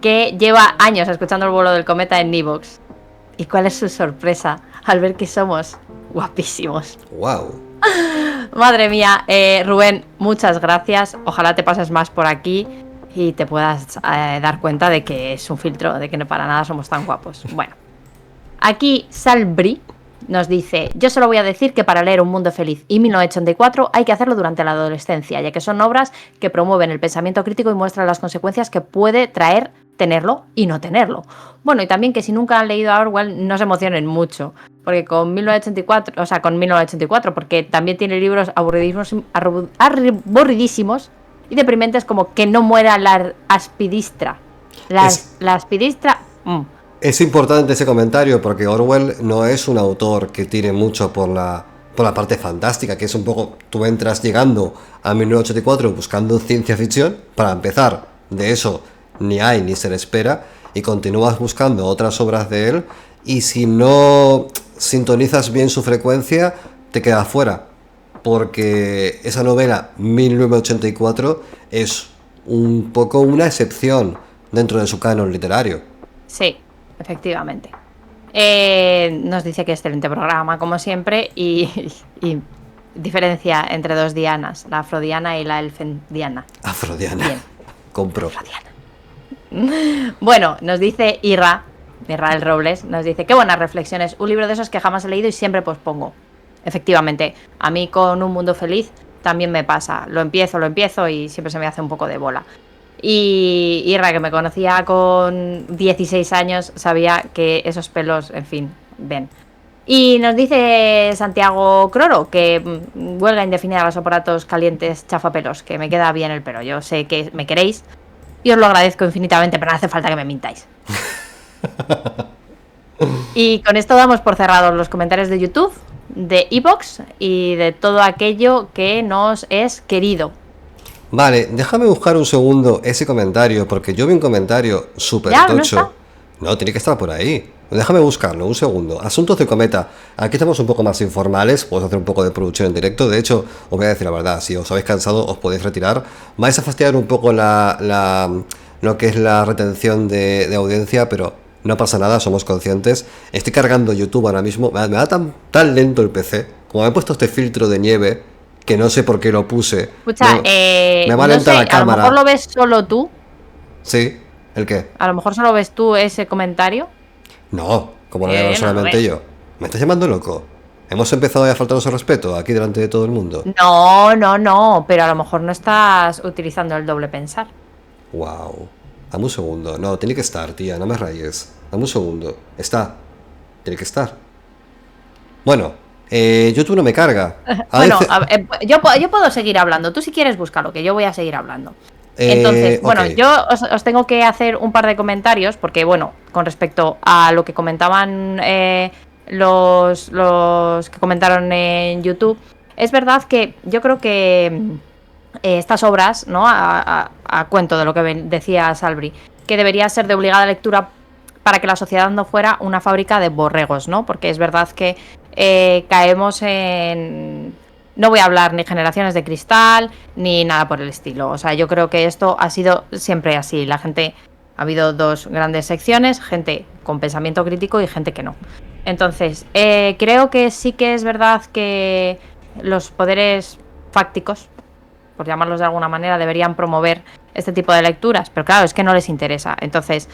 que lleva años escuchando el vuelo del cometa en Nivox. ¿Y cuál es su sorpresa al ver que somos guapísimos? ¡Wow! Madre mía, Rubén, muchas gracias. Ojalá te pases más por aquí y te puedas dar cuenta de que es un filtro, de que no para nada somos tan guapos. Bueno, aquí Salbri nos dice: yo solo voy a decir que para leer Un mundo feliz y 1984 hay que hacerlo durante la adolescencia, ya que son obras que promueven el pensamiento crítico y muestran las consecuencias que puede traer tenerlo y no tenerlo. Bueno, y también que si nunca han leído a Orwell no se emocionen mucho, porque con 1984, porque también tiene libros aburridísimos y deprimentes, como Que no muera la aspidistra. La aspidistra... Es importante ese comentario porque Orwell no es un autor que tire mucho por la parte fantástica, que es un poco, tú entras llegando a 1984 buscando ciencia ficción, para empezar, de eso ni hay ni se le espera, y continúas buscando otras obras de él, y si no sintonizas bien su frecuencia, te quedas fuera, porque esa novela 1984 es un poco una excepción dentro de su canon literario. Sí, efectivamente. Nos dice que excelente programa, como siempre, y diferencia entre dos Dianas, la Afrodiana y la Elfendiana. Afrodiana. Bien. Compro. Afrodiana. Bueno, nos dice Israel Robles, nos dice: qué buenas reflexiones, un libro de esos que jamás he leído y siempre pospongo. Efectivamente, a mí con Un mundo feliz también me pasa, lo empiezo y siempre se me hace un poco de bola. Y Irra, que me conocía con 16 años, sabía que esos pelos, en fin, ven. Y nos dice Santiago Croro que huelga indefinida a los aparatos calientes chafapelos, que me queda bien el pelo. Yo sé que me queréis, y os lo agradezco infinitamente, pero no hace falta que me mintáis. Y con esto damos por cerrados los comentarios de YouTube, de iVoox y de todo aquello que nos es querido. Vale, déjame buscar un segundo ese comentario, porque yo vi un comentario súper tocho. No, tiene que estar por ahí. Déjame buscarlo, un segundo. Asuntos de Cometa. Aquí estamos un poco más informales, podemos hacer un poco de producción en directo. De hecho, os voy a decir la verdad, si os habéis cansado, os podéis retirar. Vais a fastidiar un poco lo que es la retención de audiencia, pero no pasa nada, somos conscientes. Estoy cargando YouTube ahora mismo. Me da tan lento el PC. Como me he puesto este filtro de nieve, que no sé por qué lo puse. Escucha, me va lenta la cámara. A lo mejor lo ves solo tú. Sí, ¿el qué? A lo mejor solo ves tú ese comentario. No, como lo voy a ver solamente yo. ¿Me estás llamando loco? ¿Hemos empezado a faltaros el respeto aquí delante de todo el mundo? No, pero a lo mejor no estás utilizando el doble pensar. Wow. Dame un segundo. No, tiene que estar, tía, no me rayes. Dame un segundo. Está. Tiene que estar. Bueno, YouTube no me carga. Bueno, yo puedo seguir hablando. Tú si quieres búscalo, que yo voy a seguir hablando. Entonces, bueno, okay. Yo os tengo que hacer un par de comentarios, porque bueno, con respecto a lo que comentaban los que comentaron en YouTube, es verdad que yo creo que estas obras, ¿no? A cuento de lo que decía Salbri, que debería ser de obligada lectura para que la sociedad no fuera una fábrica de borregos, ¿no? Porque es verdad que caemos en... No voy a hablar ni generaciones de cristal, ni nada por el estilo. O sea, yo creo que esto ha sido siempre así. La gente... Ha habido dos grandes secciones, gente con pensamiento crítico y gente que no. Entonces, creo que sí que es verdad que los poderes fácticos, por llamarlos de alguna manera, deberían promover este tipo de lecturas. Pero claro, es que no les interesa. Entonces,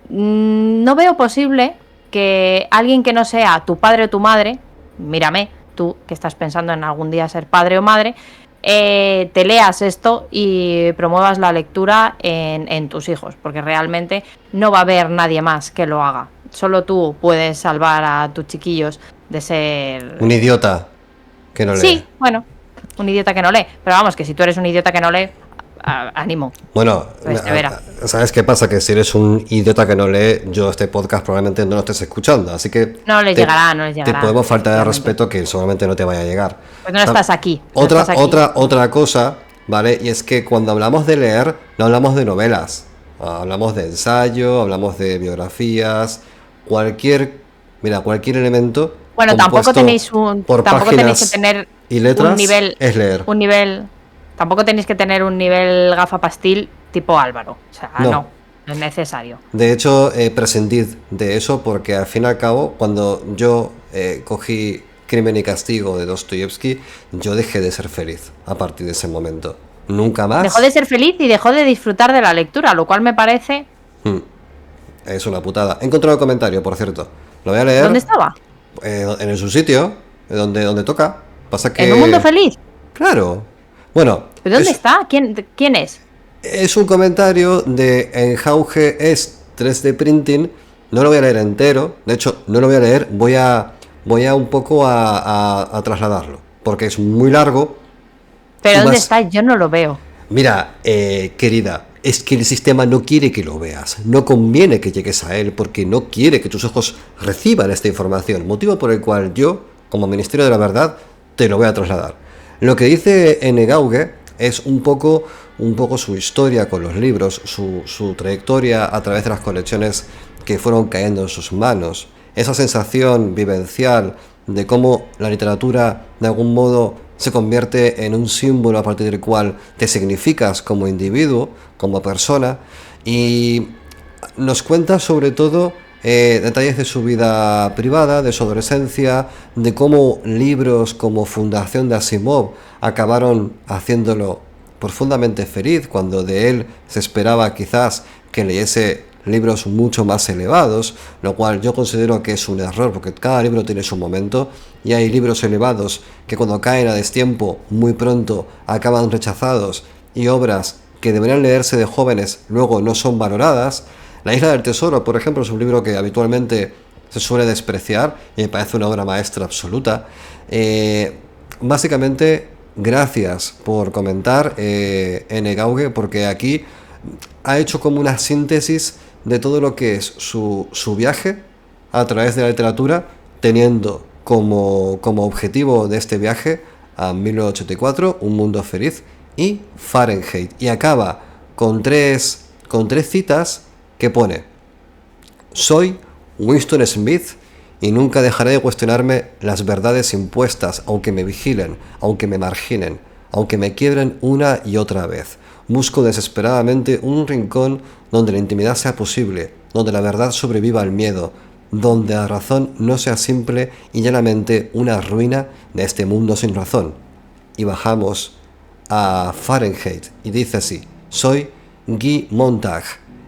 no veo posible que alguien que no sea tu padre o tu madre, mírame, tú que estás pensando en algún día ser padre o madre, te leas esto y promuevas la lectura en tus hijos, porque realmente no va a haber nadie más que lo haga. Solo tú puedes salvar a tus chiquillos de ser... Un idiota que no lee. Sí, bueno, un idiota que no lee. Pero vamos, que si tú eres un idiota que no lee, ánimo. Bueno, pues ¿sabes qué pasa? Que si eres un idiota que no lee, yo este podcast probablemente no lo estés escuchando, así que no les llegará. Te podemos faltar de respeto que seguramente no te vaya a llegar. Pues no estás aquí. Otra cosa, ¿vale? Y es que cuando hablamos de leer, no hablamos de novelas, hablamos de ensayo, hablamos de biografías, cualquier elemento. Bueno, tampoco tenéis que tener y letras, un nivel, es leer. Tampoco tenéis que tener un nivel gafapastil tipo Álvaro. O sea, no es necesario. De hecho, prescindid de eso porque al fin y al cabo, cuando yo cogí Crimen y Castigo de Dostoyevsky, yo dejé de ser feliz a partir de ese momento. Nunca más. Dejó de ser feliz y dejó de disfrutar de la lectura, lo cual me parece... Es una putada. He encontrado el comentario, por cierto. Lo voy a leer. ¿Dónde estaba? En el subsitio, donde toca. Pasa que... ¿En un mundo feliz? Claro. Bueno, ¿pero dónde está? ¿Quién es? Es un comentario de Enjauge es 3D Printing. No lo voy a leer entero. De hecho, no lo voy a leer. Voy a un poco a trasladarlo. Porque es muy largo. ¿Pero dónde está? Yo no lo veo. Mira, querida, es que el sistema no quiere que lo veas. No conviene que llegues a él porque no quiere que tus ojos reciban esta información. Motivo por el cual yo, como Ministerio de la Verdad, te lo voy a trasladar. Lo que dice Enjauge es un poco su historia con los libros, su trayectoria a través de las colecciones que fueron cayendo en sus manos, esa sensación vivencial de cómo la literatura de algún modo se convierte en un símbolo a partir del cual te significas como individuo, como persona, y nos cuenta sobre todo detalles de su vida privada, de su adolescencia, de cómo libros como Fundación de Asimov acabaron haciéndolo profundamente feliz, cuando de él se esperaba quizás que leyese libros mucho más elevados, lo cual yo considero que es un error, porque cada libro tiene su momento, y hay libros elevados que cuando caen a destiempo muy pronto acaban rechazados, y obras que deberían leerse de jóvenes luego no son valoradas. La Isla del Tesoro, por ejemplo, es un libro que habitualmente se suele despreciar y me parece una obra maestra absoluta. Básicamente, gracias por comentar, Enjauge, porque aquí ha hecho como una síntesis de todo lo que es su viaje a través de la literatura, teniendo como objetivo de este viaje a 1984, Un mundo feliz, y Fahrenheit. Y acaba con tres citas que pone: soy Winston Smith y nunca dejaré de cuestionarme las verdades impuestas, aunque me vigilen, aunque me marginen, aunque me quiebren una y otra vez. Busco desesperadamente un rincón donde la intimidad sea posible, donde la verdad sobreviva al miedo, donde la razón no sea simple y llanamente una ruina de este mundo sin razón. Y bajamos a Fahrenheit y dice así: soy Guy Montag.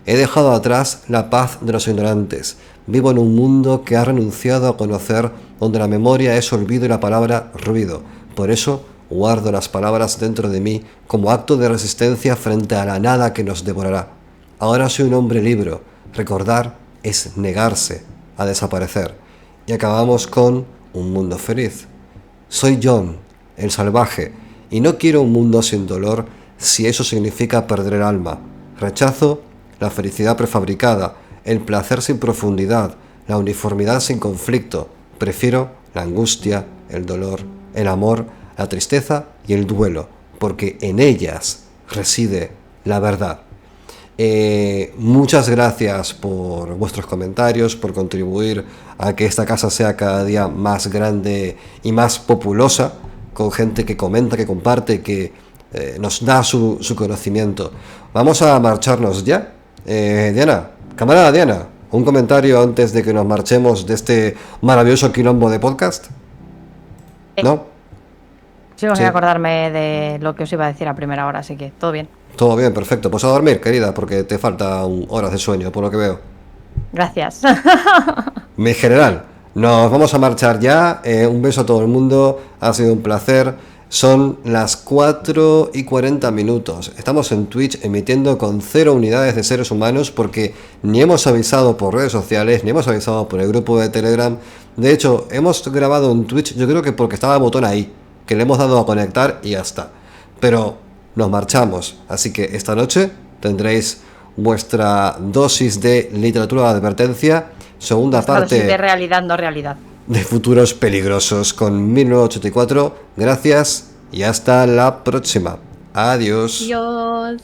He dejado atrás la paz de los ignorantes. Vivo en un mundo que ha renunciado a conocer, donde la memoria es olvido y la palabra ruido. Por eso guardo las palabras dentro de mí como acto de resistencia frente a la nada que nos devorará. Ahora soy un hombre libre. Recordar es negarse a desaparecer. Y acabamos con Un mundo feliz. Soy John, el salvaje, y no quiero un mundo sin dolor si eso significa perder el alma. Rechazo la felicidad prefabricada, el placer sin profundidad, la uniformidad sin conflicto. Prefiero la angustia, el dolor, el amor, la tristeza y el duelo, porque en ellas reside la verdad. Muchas gracias por vuestros comentarios, por contribuir a que esta casa sea cada día más grande y más populosa, con gente que comenta, que comparte, que nos da su conocimiento. Vamos a marcharnos ya. Diana, camarada Diana, un comentario antes de que nos marchemos de este maravilloso quilombo de podcast. ¿No? Sigo sin acordarme de lo que os iba a decir a primera hora, así que todo bien. Todo bien, perfecto. Pues a dormir, querida, porque te faltan horas de sueño, por lo que veo. Gracias. Mi general, nos vamos a marchar ya. Un beso a todo el mundo. Ha sido un placer. Son las 4:40. Estamos en Twitch emitiendo con 0 unidades de seres humanos porque ni hemos avisado por redes sociales, ni hemos avisado por el grupo de Telegram. De hecho, hemos grabado en Twitch, yo creo que porque estaba el botón ahí, que le hemos dado a conectar y ya está. Pero nos marchamos, así que esta noche tendréis vuestra dosis de literatura de advertencia, segunda parte dosis de realidad, no realidad, de futuros peligrosos con 1984. Gracias y hasta la próxima. Adiós. Adiós.